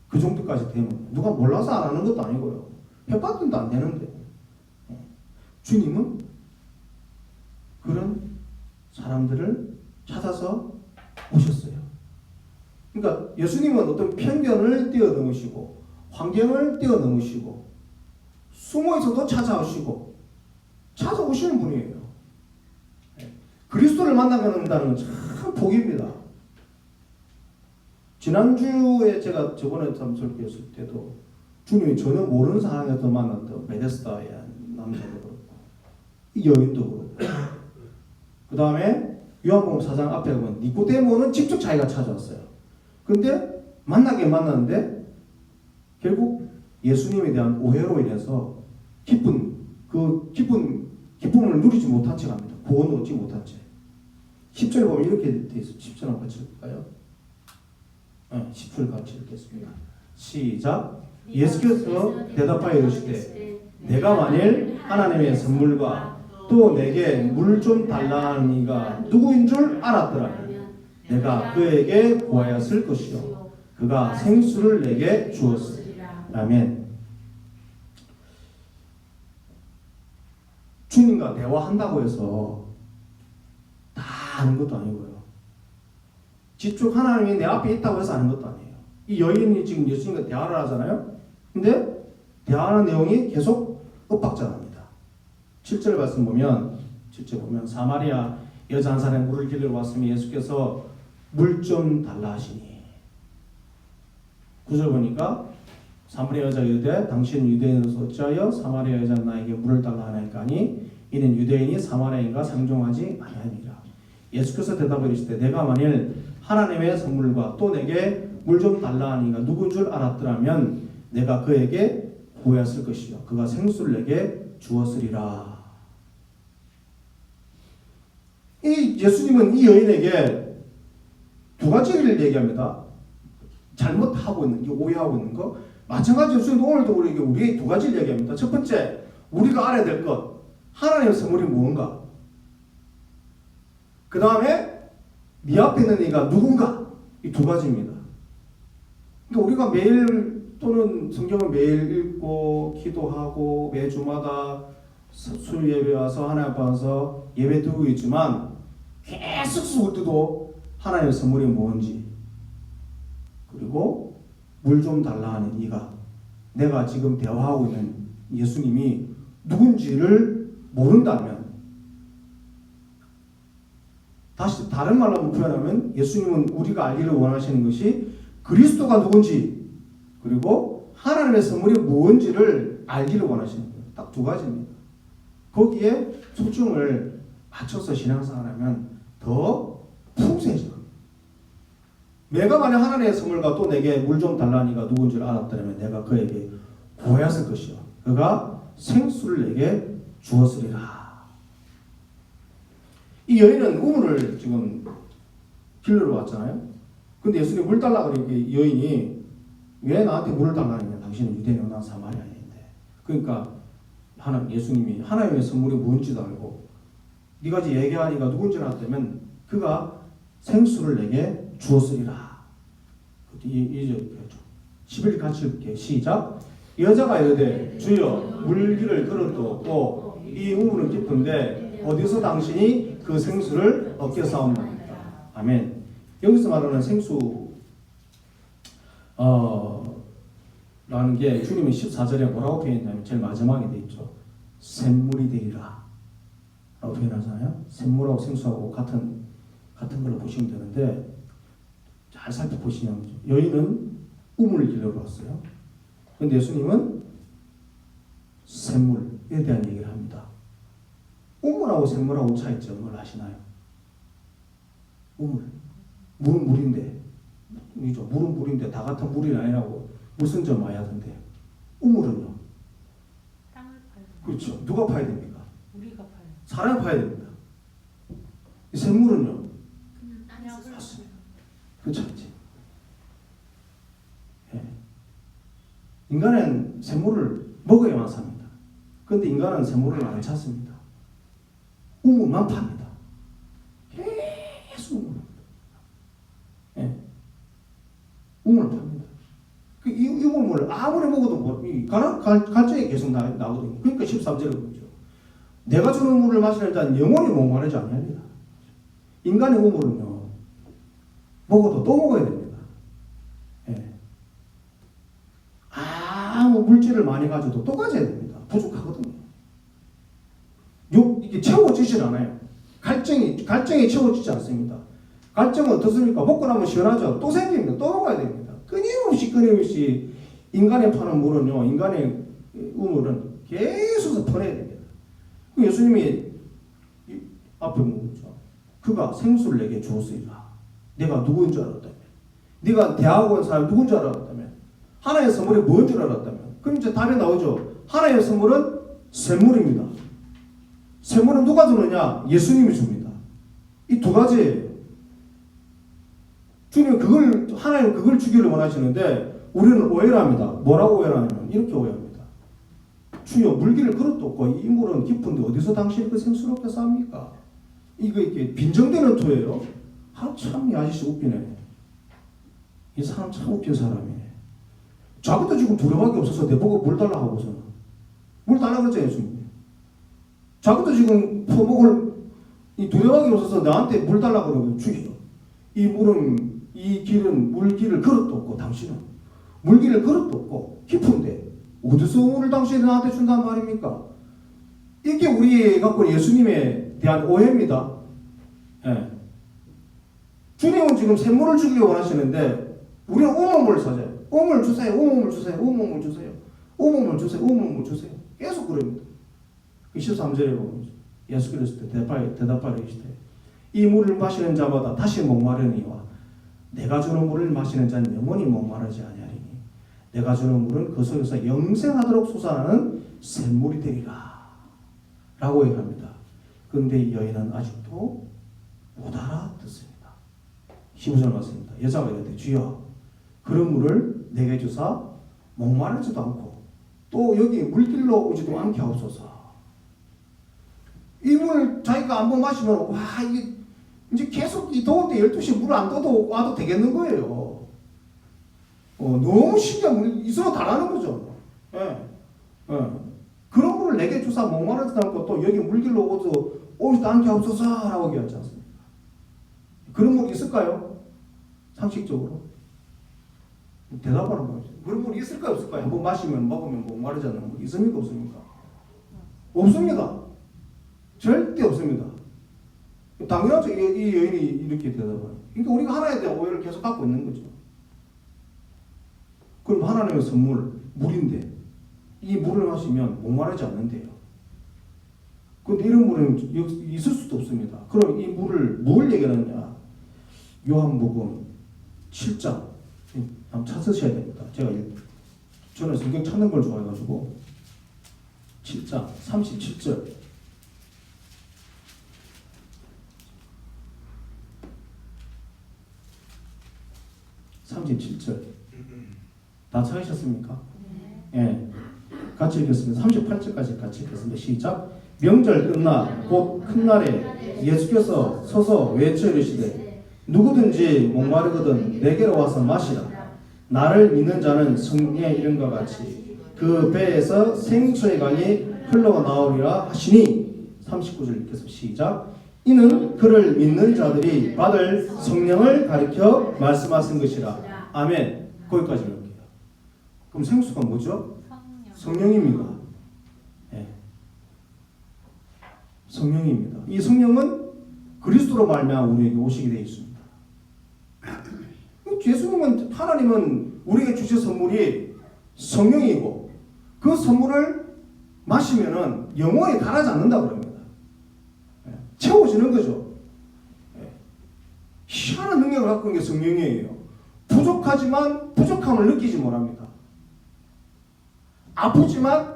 그 정도까지 되면 누가 몰라서 안 하는 것도 아니고요. 해봤던도 안 되는데 예. 주님은 그런 사람들을 찾아서 오셨어요. 그러니까 예수님은 어떤 편견을 뛰어넘으시고 환경을 뛰어넘으시고 숨어있어도 찾아오시는 분이에요. 그리스도를 만나는다는 건 참 복입니다. 지난주에 제가 저번에 설교했을 때도 주님이 전혀 모르는 상황에서 만났던 베데스다의 남자도 그렇고 이 여인도 그렇고 그 다음에 요한복음 4장 앞에 보면 니고데모는 직접 자기가 찾아왔어요. 근데 만나긴 만났는데 결국 예수님에 대한 오해로 인해서 기쁨을 누리지 못한 채 갑니다. 구원을 얻지 못한 채. 10절 보면 이렇게 돼 있어요. 10절 한번 같이 읽을까요? 10절 같이 읽겠습니다. 시작. 예수께서 대답하여 이르시되 내가 만일 하나님의 선물과 또 내게 물 좀 달라는 이가 누구인 줄 알았더라면 내가 그에게 구하였을 것이요 그가 생수를 내게 주었으리라. 아멘. 주님과 대화한다고 해서 다 아는 것도 아니고요. 직접 하나님이 내 앞에 있다고 해서 아는 것도 아니에요. 이 여인이 지금 예수님과 대화를 하잖아요. 근데 대화하는 내용이 계속 엇박자납니다. 7절 말씀 보면 사마리아 여자 한 사람이 물을 길러 왔으면 예수께서 물 좀 달라 하시니 9절 보니까 사마리아 여자가 이르되 당신 유대인으로서 어찌하여 사마리아 여자 나에게 물을 달라 하나이까 하니 이는 유대인이 사마리아인과 상종하지 아니하니라. 예수께서 대답을 이르시되 내가 만일 하나님의 선물과 또 내게 물 좀 달라 하니가 누군 줄 알았더라면 내가 그에게 구하였을 것이요 그가 생수를 내게 주었으리라. 이 예수님은 이 여인에게 두 가지를 얘기합니다. 잘못하고 있는 게 오해하고 있는 거. 마찬가지로 예수님 오늘도 우리에게 두 가지를 얘기합니다. 첫 번째, 우리가 알아야 될 것. 하나님의 선물이 무언가. 그 다음에 네 앞에 있는 이가 누군가. 이 두 가지입니다. 그러니까 우리가 매일 또는 성경을 매일 읽고 기도하고 매주마다 술 예배 와서 하나님 앞에 와서 예배 드리고 있지만 계속 속을 때도 하나님의 선물이 뭔지 그리고 물 좀 달라 하는 이가 내가 지금 대화하고 있는 예수님이 누군지를 모른다면, 다시 다른 말로 한번 표현하면 예수님은 우리가 알기를 원하시는 것이 그리스도가 누군지 그리고 하나님의 선물이 무엇인지를 알기를 원하시는 거예요. 딱 두 가지입니다. 거기에 초점을 맞춰서 신앙생활하면 더 풍성해져요. 내가 만약 하나님의 선물과 또 내게 물 좀 달라니까 누군지를 알았다면 내가 그에게 구하였을 것이요 그가 생수를 내게 주었으리라. 이 여인은 우물을 지금 길러러 왔잖아요. 근데 예수님이 물 달라 그러니까 여인이 왜 나한테 물을 달라느냐? 당신은 유대인이고 난 사마리아인인데. 그러니까 예수님이 하나님의 선물이 뭔지도 알고 네가 이제 얘기하니까 누군지를 알았다면 그가 생수를 내게 주었으리라. 이제 11 같이 읽게 시작. 여자가 이르되 주여 물기를 그릇도 없고 이 우물은 깊은데 어디서 당신이 그 생수를 얻겠사옵나이까. 아멘. 여기서 말하는 생수 라는 게 주님이 14절에 뭐라고 표현했냐면 제일 마지막에 돼 있죠. 샘물이 되리라 라고 표현하잖아요. 샘물하고 생수하고 같은 걸로 보시면 되는데 잘 살펴보시면 여인은 우물을 길러러 왔어요. 그런데 예수님은 샘물에 대한 얘기를 합니다. 우물하고 샘물하고 차이점을 아시나요? 우물. 물은 물인데, 물은 물인데 다 같은 물이 아니라고 무슨 점 와야 하던데. 우물은요? 땅을 파요. 그렇죠. 누가 파야 됩니까? 우리가 파요. 사람이 파야 됩니다. 이 샘물은요? 그냥 땅을 맞습니다. 그 차이지. 예. 인간은 샘물을 먹어야만 삽니다. 그런데 인간은 샘물을 안 찾습니다. 우물만 팝니다. 계속 우물. 예. 우물 팝니다. 이 우물을 아무리 먹어도 갈증이 계속 나거든요. 그러니까 13절에 보죠. 내가 주는 물을 마시는 자는 영원히 목마르지 아니합니다. 인간의 우물은요, 먹어도 또 먹어야 됩니다. 예. 아무 물질을 많이 가져도 또 가져야 됩니다. 부족하거든요. 이게 채워지질 않아요. 갈증이 채워지지 않습니다. 갈증은 어떻습니까? 먹고 나면 시원하죠. 또 생깁니다. 또 먹어야 됩니다. 끊임없이 인간의 파는 물은요, 인간의 우물은 계속 퍼내야 됩니다. 예수님이 앞에 묻죠. 그가 생수를 내게 주었으리라. 내가 누구인 줄 알았다면, 네가 대학원 사람 누구인 줄 알았다면, 하나님의 선물이 뭔 줄 알았다면, 그럼 이제 답이 나오죠. 하나님의 선물은 샘물입니다. 샘물은 누가 주느냐? 예수님이 줍니다. 이 두 가지예요. 주님 하나님 그걸 주기를 원하시는데 우리는 오해를 합니다. 뭐라고 오해를 하냐면 이렇게 오해합니다. 주여 물기를 그릇도 없고 이 물은 깊은데 어디서 당신이 그 생수를 얻겠사 합니까? 이게 빈정되는 토예요. 참 이 아저씨 웃기네. 이 사람 참 웃긴 사람이네. 자기도 지금 두려움이 없어서 내보고 물 달라 하고서는 물 달라 그랬잖아요, 예수님. 자기도 지금 포목을 이 두려움이 없어서 나한테 물 달라 그러고 주여. 이 물은 이 길은 물길을 그릇도 없고 당신은 물길을 그릇도 없고 깊은데 어디서 물을 당신이 나한테 준단 말입니까? 이게 우리 갖고 예수님에 대한 오해입니다. 예. 주님은 지금 샘물을 주기를 원하시는데 우리는 온몸을 사자요. 온몸을 주세요. 온몸을 주세요. 온몸을 주세요. 온몸을 주세요. 온몸을 주세요. 계속 그럽니다. 23절에 보면 예수께서 대답하여 이르시되 이 물을 마시는 자마다 다시 목마르니와 내가 주는 물을 마시는 자는 영원히 목마르지 아니하리니 내가 주는 물은 그 속에서 영생하도록 솟아나는 샘물이 되리라 라고 얘기합니다. 그런데 이 여인은 아직도 못 알아듣습니다. 15절 말씀입니다. 여자가 이르되 주여 그런 물을 내게 주사 목마르지도 않고 또 여기 물길로 오지도 않게 하옵소서. 이 물을 자기가 한번 마시면 와 이게 이제 계속 이 더운데 12시 물 안 떠도 와도 되겠는 거예요. 너무 신기한 물이 있어도 달라는 거죠. 예. 그런 물을 내게 주사 목마르지도 않고 또 여기 물길로 오지도 않게 하옵소서라고 얘기하지 않습니까? 그런 물이 있을까요? 상식적으로 대답하는 거죠. 그런 물 있을까요, 없을까요? 한번 마시면 먹으면 목마르지 않는 물 있습니까, 없습니까? 없습니다. 절대 없습니다. 당연하죠. 이 여인이 이렇게 대답해요. 그러니까 우리가 하나에 대한 오해를 계속 갖고 있는 거죠. 그럼 하나님의 선물, 물인데 이 물을 마시면 목마르지 않는데요. 그런데 이런 물은 있을 수도 없습니다. 그럼 이 물을 뭘 얘기하느냐? 요한복음 7장 한번 찾으셔야 됩니다. 저는 성경 찾는 걸 좋아해가지고 7장 37절 37절 다 찾으셨습니까? 예. 같이 읽겠습니다. 38절까지 같이 읽겠습니다. 시작. 명절 끝나 곧 큰 날에 예수께서 서서 외쳐 이르시되 누구든지 목마르거든 내게로 와서 마시라. 나를 믿는 자는 성경에 이른과 같이 그 배에서 생수의 강이 흘러 나오리라 하시니. 39절 읽겠습니다. 시작. 이는 그를 믿는 자들이 받을 성령을 가리켜 말씀하신 것이라. 아멘. 거기까지 읽을게요. 그럼 생수가 뭐죠? 성령입니다. 네. 성령입니다. 이 성령은 그리스도로 말미암아 우리에게 오시게 되어 있습니다. 예수님은, 하나님은 우리에게 주신 선물이 성령이고 그 선물을 마시면은 영원히 가라지 않는다고 합니다. 채워지는 거죠. 희한한 능력을 갖고 있는 게 성령이에요. 부족하지만 부족함을 느끼지 못합니다. 아프지만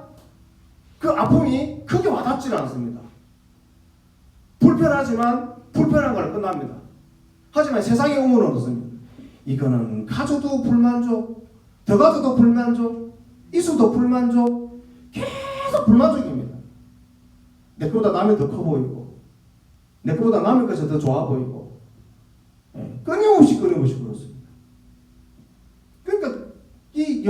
그 아픔이 크게 와닿지 않습니다. 불편하지만 불편한 걸 끝납니다. 하지만 세상의 의무는 어떻습니까? 이거는 가져도 불만족, 더 가져도 불만족, 있어도 불만족, 계속 불만족입니다. 내 거보다 남이 더 커 보이고 내 거보다 남의 것이 더 좋아 보이고 끊임없이 그렇습니다. 그러니까 이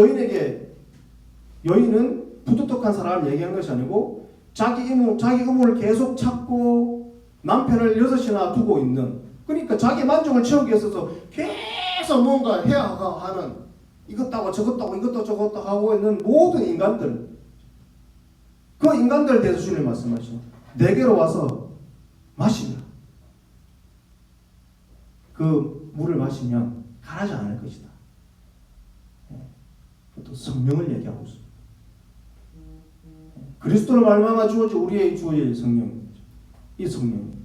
여인은 부도덕한 사람을 얘기한 것이 아니고 자기 의무를 계속 찾고 남편을 6이나 두고 있는, 그러니까 자기 만족을 채우기 위해서 계속 뭔가 해야 하는, 이것도 저것도 이것도 저것도 하고 있는 모든 인간들, 그 인간들 대해서 주님 말씀하시죠. 내게로 와서 마시라. 그 물을 마시면 가라지 않을 것이다. 또 성령을 얘기하고 있습니다. 그리스도를 말미암아 주어진 우리의 주의 성령입니다. 이 성령.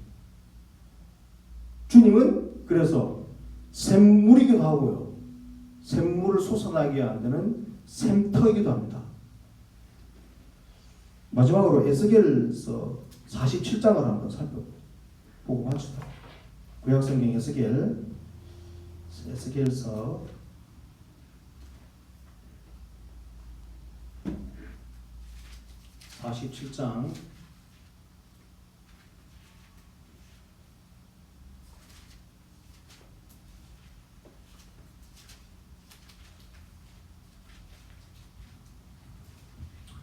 주님은 그래서 샘물이기도 하고요. 샘물을 솟아나게 만드는 샘터이기도 합니다. 마지막으로 에스겔서 47장을 한번 살펴보고 합시다. 구약성경 에스겔서 47장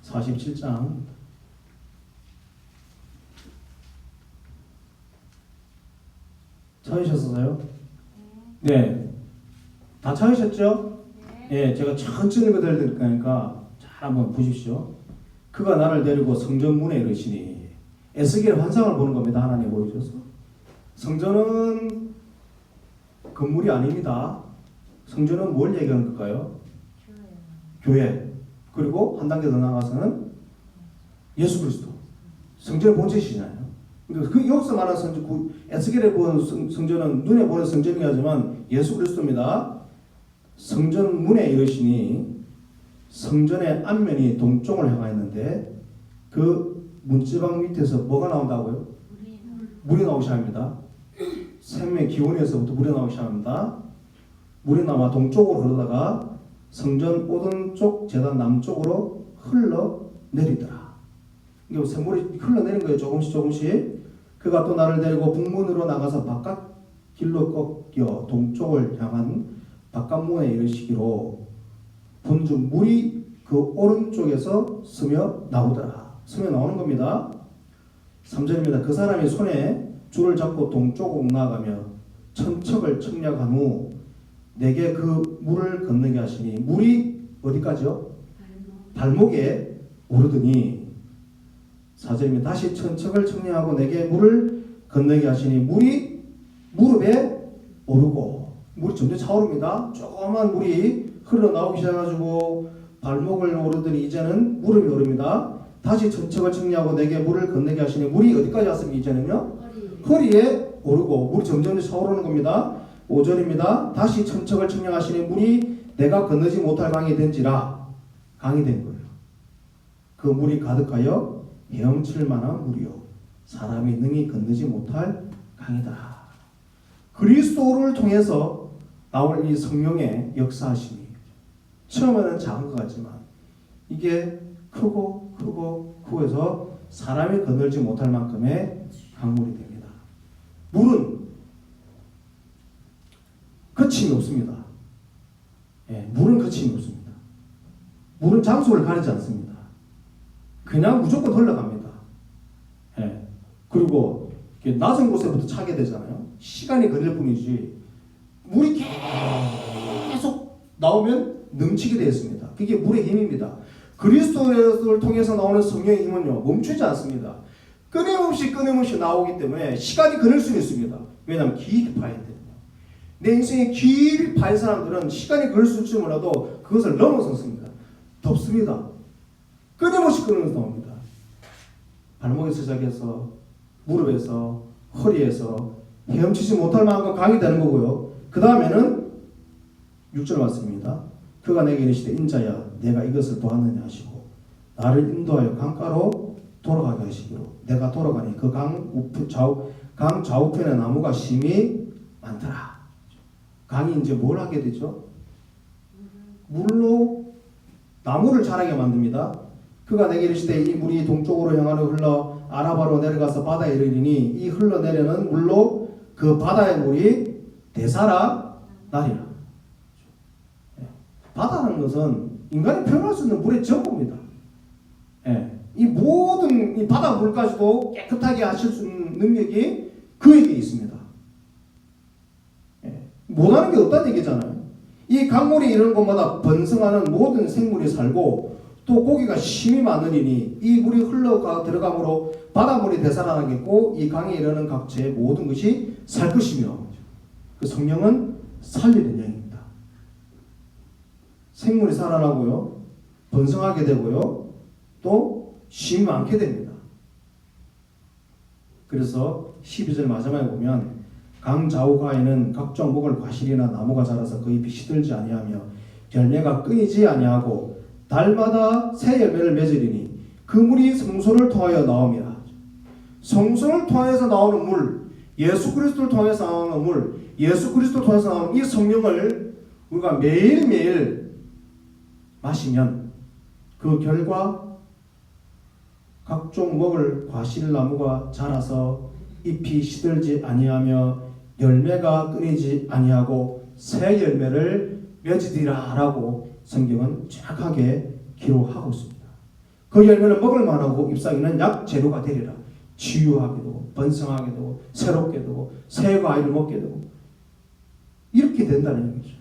47장 찾으셨어요? 네. 다 찾으셨죠? 네. 제가 천천히 읽어드릴 거니까 잘 한번 보십시오. 그가 나를 데리고 성전 문에 이르시니. 에스겔 환상을 보는 겁니다. 하나님 보여줘서. 성전은 건물이 아닙니다. 성전은 뭘 얘기하는 걸까요? 교회. 그리고 한 단계 더 나가서는 예수 그리스도. 성전의 본체시잖아요. 그 여기서 말하는 성전, 에스겔에 보는 성전은 눈에 보는 성전이 하지만 예수 그리스도입니다. 성전 문에 이르시니. 성전의 앞면이 동쪽을 향하였는데 그 문지방 밑에서 뭐가 나온다고요? 물이 나오기 시작합니다. 생명의 기원에서부터 물이 나오기 시작합니다. 물이 나와 동쪽으로 흐르다가 성전 오른쪽 제단 남쪽으로 흘러내리더라. 이게 샘물이 흘러내린 거예요. 조금씩. 그가 또 나를 데리고 북문으로 나가서 바깥 길로 꺾여 동쪽을 향한 바깥문에 이르시기로 본즉 물이 그 오른쪽에서 스며 나오더라. 스며 나오는 겁니다. 3절입니다. 그 사람이 손에 줄을 잡고 동쪽으로 나아가며 천척을 청량한 후 내게 그 물을 건너게 하시니 물이 어디까지요? 발목에 오르더니 4절이면 다시 천척을 청량하고 내게 물을 건너게 하시니 물이 무릎에 오르고 물이 점점 차오릅니다. 조그만 물이 흘러나오기 시작해가지고 발목을 오르더니 이제는 무릎이 오릅니다. 다시 천척을 청량하고 내게 물을 건너게 하시니 물이 어디까지 왔습니까? 이제는요 허리에 오르고 물이 점점 차오르는 겁니다. 5절입니다. 다시 천척을 청량하시니 물이 내가 건너지 못할 강이 된지라. 강이 된 거예요. 그 물이 가득하여 헤엄칠 만한 물이요 사람이 능히 건너지 못할 강이다. 그리스도를 통해서 나올 이 성령의 역사하심이 처음에는 작은 것 같지만 이게 크고 해서 사람이 건널지 못할 만큼의 강물이 됩니다. 물은 거침이 없습니다. 물은 거침이 없습니다. 물은 장소를 가리지 않습니다. 그냥 무조건 흘러갑니다. 그리고 낮은 곳에부터 차게 되잖아요. 시간이 걸릴 뿐이지 물이 계속 나오면 넘치게 되어 있습니다. 그게 물의 힘입니다. 그리스도를 통해서 나오는 성령의 힘은요 멈추지 않습니다. 끊임없이 나오기 때문에 시간이 걸릴 수 있습니다. 왜냐하면 깊이 파야 되거든요. 내 인생에 깊이 파인 사람들은 시간이 걸릴 수 있을지 몰라도 그것을 넘어섰습니다. 덥습니다. 끊임없이 나옵니다. 발목에서 시작해서 무릎에서 허리에서 헤엄치지 못할 만큼 강이 되는 거고요. 그 다음에는 6절 말씀입니다. 그가 내게 이르시되 인자야 내가 이것을 보았느냐 하시고 나를 인도하여 강가로 돌아가게 하시기로 내가 돌아가니 그 강 좌우편에 나무가 심히 많더라. 강이 이제 뭘 하게 되죠? 물로 나무를 자라게 만듭니다. 그가 내게 이르시되 이 물이 동쪽으로 향하여 흘러 아라바로 내려가서 바다에 이르리니 이 흘러내려는 물로 그 바다의 물이 대사라 나리라. 바다라는 것은 인간이 표현할 수 있는 물의 전부입니다. 이 모든 이 바다 물까지도 깨끗하게 하실 수 있는 능력이 그에게 있습니다. 못하는 게 없다는 얘기잖아요. 이 강물이 이런 곳마다 번성하는 모든 생물이 살고 또 고기가 심히 많으리니 이 물이 흘러가 들어가므로 바닷물이 되살아나겠고 이 강에 이르는 각처의 모든 것이 살 것이며 그 성령은 살리는 영입니다. 생물이 살아나고요 번성하게 되고요 또 심히 많게 됩니다. 그래서 12절 마지막에 보면 강 좌우가에는 각종 목을 과실이나 나무가 자라서 그 잎이 시들지 아니하며 열매가 끊이지 아니하고 달마다 새 열매를 맺으리니 그 물이 성소를 통하여 나옵니다. 성소를 통해서 나오는 물, 예수 그리스도를 통해서 나오는 물, 예수 그리스도를 통해서 나오는 이 성령을 우리가 매일매일 마시면 그 결과 각종 먹을 과실나무가 자라서 잎이 시들지 아니하며 열매가 끊이지 아니하고 새 열매를 맺으리라 라고 성경은 정확하게 기록하고 있습니다. 그 열매는 먹을 만하고 잎사귀는 약 재료가 되리라. 치유하게 되고 번성하게 되고 새롭게 되고 새 과일을 먹게 되고 이렇게 된다는 얘기죠.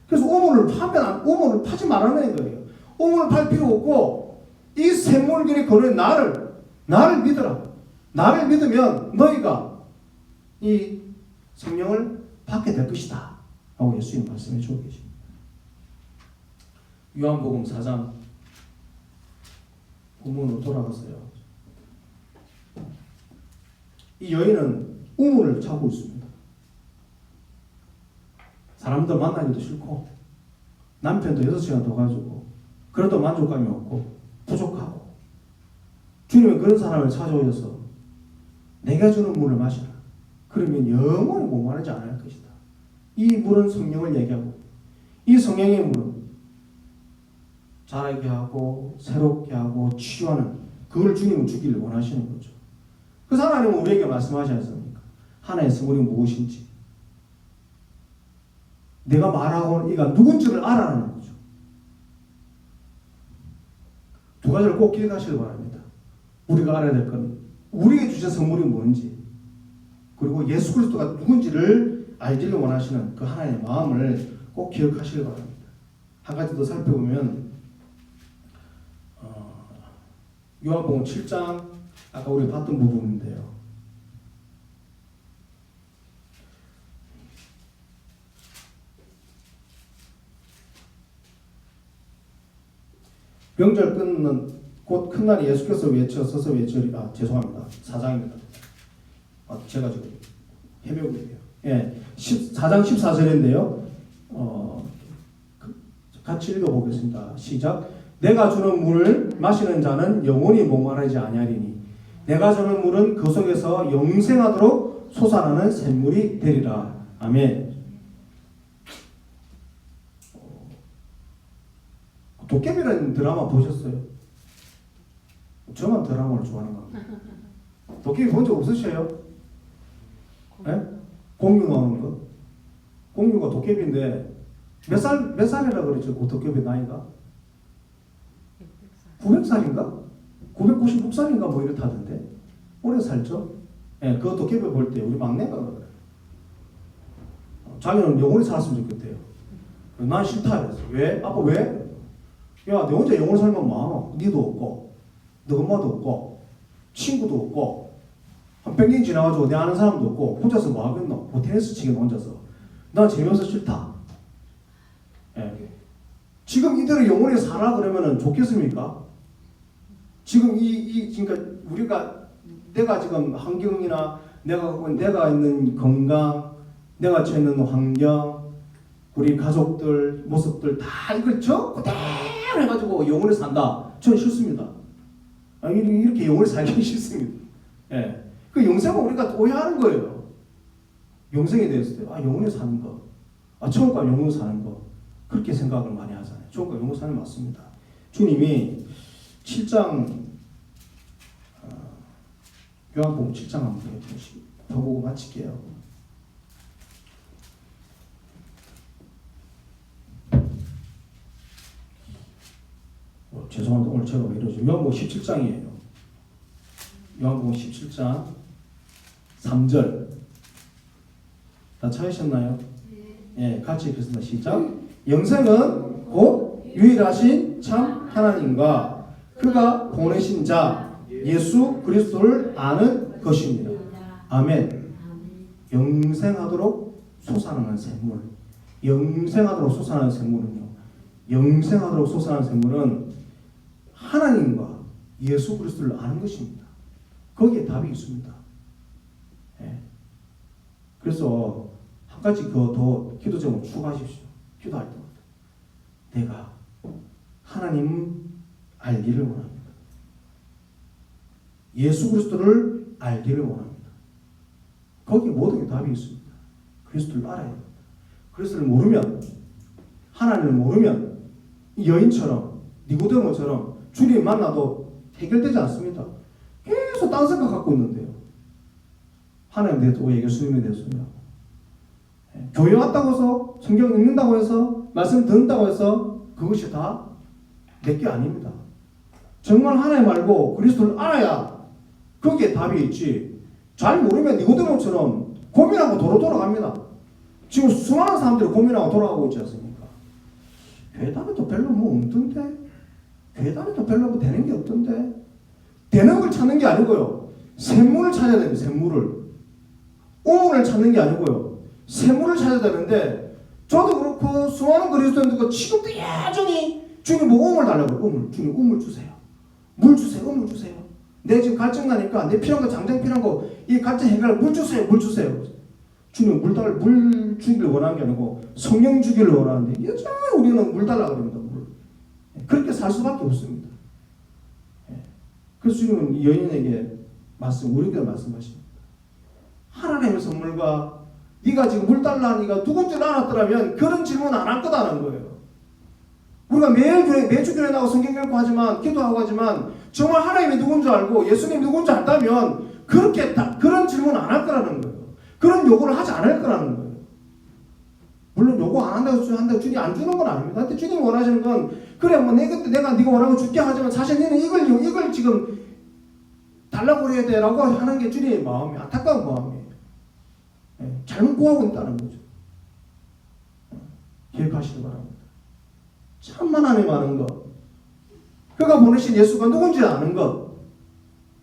그래서 우물을 파지 말라는 거예요. 우물을 팔 필요 없고 이 샘물들이 거는 나를 믿어라. 나를 믿으면 너희가 이 성령을 받게 될 것이다 하고 예수님 말씀해 주고 계십니다. 요한복음 4장 본문으로 돌아가서요. 이 여인은 우물을 찾고 있습니다. 사람들 만나기도 싫고 남편도 6시간 더 가지고 그래도 만족감이 없고 부족하고 주님은 그런 사람을 찾아오셔서 내가 주는 물을 마시라. 그러면 영원히 목마르지 않을 것이다. 이 물은 성령을 얘기하고 이 성령의 물은 자라게 하고 새롭게 하고 치유하는 그걸 주님은 주기를 원하시는 거죠. 그 하나님은 우리에게 말씀하지 않습니까? 하나의 성물이 무엇인지 내가 말하고 이가 누군지를 알아라는 거죠. 두 가지를 꼭 기억하시길 바랍니다. 우리가 알아야 될 건 우리에게 주신 선물이 뭔지 그리고 예수 그리스도가 누군지를 알기를 원하시는 그 하나님의 마음을 꼭 기억하시길 바랍니다. 한 가지 더 살펴보면 요한복음 7장 아까 우리 봤던 부분인데요. 명절 끊는 곧 큰 날이 예수께서 서서 외치리라. 죄송합니다. 4장입니다. 제가 지금 해명을 해요. 예, 4장 14절인데요. 같이 읽어보겠습니다. 시작. 내가 주는 물을 마시는 자는 영원히 목마르지 아니하리니 내가 주는 물은 그 속에서 영생하도록 솟아나는 샘물이 되리라. 아멘. 도깨비라는 드라마 보셨어요? 저만 드라마를 좋아하는 겁니다. 도깨비 본 적 없으셔요? 네? 공유 나오는 거. 공유가 도깨비인데 몇 살이라 그랬죠? 그 도깨비 나이가? 900살인가? 996살인가 뭐 이렇다던데. 오래 살죠? 예, 네, 그 도깨비 볼 때 우리 막내가 그래. 자기는 영원히 살았으면 좋겠대요. 난 싫다 그랬어. 왜? 아빠 왜? 야, 내 혼자 영원히 살면 많아. 니도 없고, 너 엄마도 없고, 친구도 없고, 한 100년 지나가지고 내 아는 사람도 없고, 혼자서 뭐 하겠노? 뭐 테니스 치겠노, 혼자서. 난 재미없어 싫다. 예. 지금 이대로 영원히 살아 그러면은 좋겠습니까? 지금 그러니까 우리가 내가 지금 환경이나 내가 있는 건강, 내가 처해 있는 환경, 우리 가족들 모습들 다 이걸 그대로 해가지고 영원히 산다. 저는 싫습니다. 이렇게 영원히 살기 싫습니다. 예. 그 영생은 우리가 오해하는 거예요. 영생에 대해서 영원히 사는 거, 처음과 영원히 사는 거 그렇게 생각을 많이 하잖아요. 처음과 영원히 사는 게 맞습니다. 주님이 7장 요한복음 7장 한번 더 보고 마칠게요. 죄송합니다. 오늘 제가 왜 이러죠? 요한복음 17장이에요. 요한복음 17장 3절 다 찾으셨나요? 예, 같이 읽겠습니다. 시작. 영생은 곧 유일하신 참 하나님과 그가 보내신 자 예수 그리스도를 아는 것입니다. 아멘. 영생하도록 솟아나는 샘물. 영생하도록 솟아나는 샘물은요. 영생하도록 솟아나는 샘물은 하나님과 예수 그리스도를 아는 것입니다. 거기에 답이 있습니다. 예. 그래서 한 가지 더 기도 제목 추가하십시오. 기도할 때마다 내가 하나님 알기를 원합니다. 예수 그리스도를 알기를 원합니다. 거기에 모든 게 답이 있습니다. 그리스도를 알아야 합니다. 그리스도를 모르면, 하나님을 모르면 이 여인처럼 니고데모처럼 주님 만나도 해결되지 않습니다. 계속 딴 생각 갖고 있는데요. 하나님에 대해서 예수님에 대해서요. 교회 왔다고 해서 성경 읽는다고 해서 말씀 듣는다고 해서 그것이 다 내게 아닙니다. 정말 하나님 알고 그리스도를 알아야 거기에 답이 있지. 잘 모르면 니고데모처럼 고민하고 도로 돌아갑니다. 지금 수많은 사람들이 고민하고 돌아가고 있지 않습니까? 교회 다녀도 별로 뭐 없던데, 교회 다녀도 별로 뭐 되는 게 없던데. 되는 걸 찾는 게 아니고요. 샘물을 찾아야 됩니다. 샘물을. 우물을 찾는 게 아니고요. 샘물을 찾아야 되는데 저도 그렇고 수많은 그리스도인들도 지금도 여전히 주님 뭐 우물 달라고 우물. 주님 우물 주세요. 물 주세요. 우물 주세요. 내 지금 갈증 나니까 내 필요한 거 당장 필요한 거 이 갈증 해결 물 주세요. 물 주세요. 주님 물 주기를 원하는 게 아니고 성령 주기를 원하는데 여전히 우리는 물 달라고 그럽니다. 물. 그렇게 살 수밖에 없습니다. 그래서 주님은 이 여인에게 우리에게 말씀하십니다. 하나님의 선물과 네가 지금 물 달라니까 누군 줄 알았더라면 그런 질문 안 할 거다는 거예요. 우리가 매주 교회 나가고 성경 읽고 하지만 기도하고 하지만 정말 하나님이 누군 줄 알고 예수님이 누군 줄 안다면 그런 질문 안 할 거라는 거예요. 그런 요구를 하지 않을 거라는 거예요. 물론 요구 안 한다고 주님이 안 주는 건 아닙니다. 근데 주님이 원하시는 건 그래 뭐 내가 네가 원하는 거 줄게 하지만 사실 너는 이걸 지금 달라고 그래야 돼라고 하는 게 주님의 마음이 안타까운 마음이에요. 잘못 구하고 있다는 거죠. 기억하시기 바랍니다. 참만 하나님 아는 것, 그가 보내신 예수가 누군지 아는 것,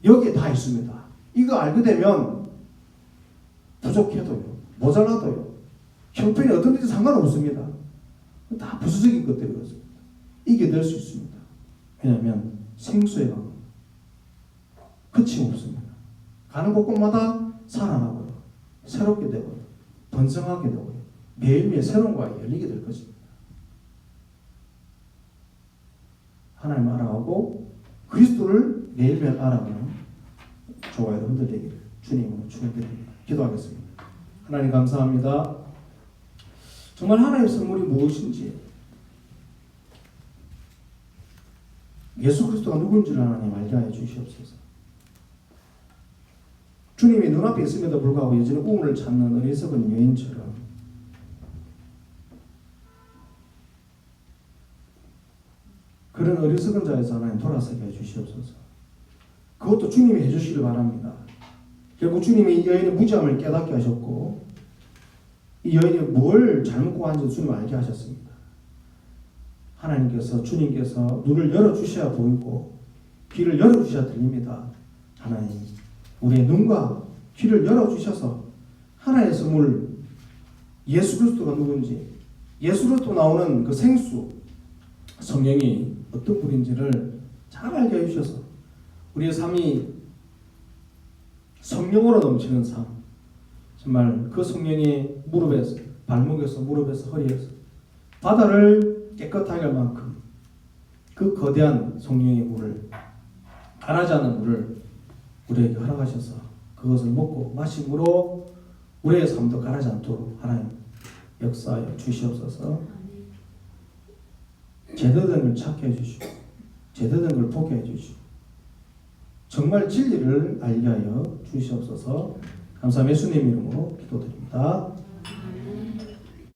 여기에 다 있습니다. 이거 알게 되면 부족해도요, 모자라도요, 형편이 어떤지 상관없습니다. 다 부수적인 것들이 그렇습니다. 이겨낼 수 있습니다. 왜냐하면 생수의 강 끝이 없습니다. 가는 곳곳마다 살아나고요, 새롭게 되고요, 번성하게 되고요, 매일매일 새로운 과가 열리게 될 것입니다. 하나님 알아가고 그리스도를 매일매일 알아가는 저와 여러분들 되기를 주님으로 축원드립니다. 기도하겠습니다. 하나님 감사합니다. 정말 하나님의 선물이 무엇인지, 예수 그리스도가 누군지를 하나님 알게 하여 주시옵소서. 주님이 눈앞에 있음에도 불구하고 여전히 우물을 찾는 어리석은 여인처럼 그런 어리석은 자에서 하나님 돌아서게 해 주시옵소서. 그것도 주님이 해주시길 바랍니다. 결국 주님이 이 여인의 무지함을 깨닫게 하셨고 이 여인이 뭘 잘못 하는지 주님 알게 하셨습니다. 하나님께서 주님께서 눈을 열어주셔야 보이고 귀를 열어주셔야 들립니다. 하나님 우리의 눈과 귀를 열어주셔서 하나님의 선물 예수 그리스도가 누군지, 예수 그리스도 나오는 그 생수 성령이 어떤 분인지를 잘 알게 해주셔서 우리의 삶이 성령으로 넘치는 삶, 정말 그 성령이 무릎에서, 발목에서, 무릎에서, 허리에서 바다를 깨끗하게 할 만큼 그 거대한 성령의 물을, 가라지 않는 물을 우리에게 허락하셔서 그것을 먹고 마심으로 우리의 삶도 가라지 않도록 하나님 역사하여 주시옵소서. 제대로 된 걸 찾게 해주시고 제대로 된 걸 보게 해주시고 정말 진리를 알게 하여 주시옵소서. 감사함 예수님 이름으로 기도드립니다.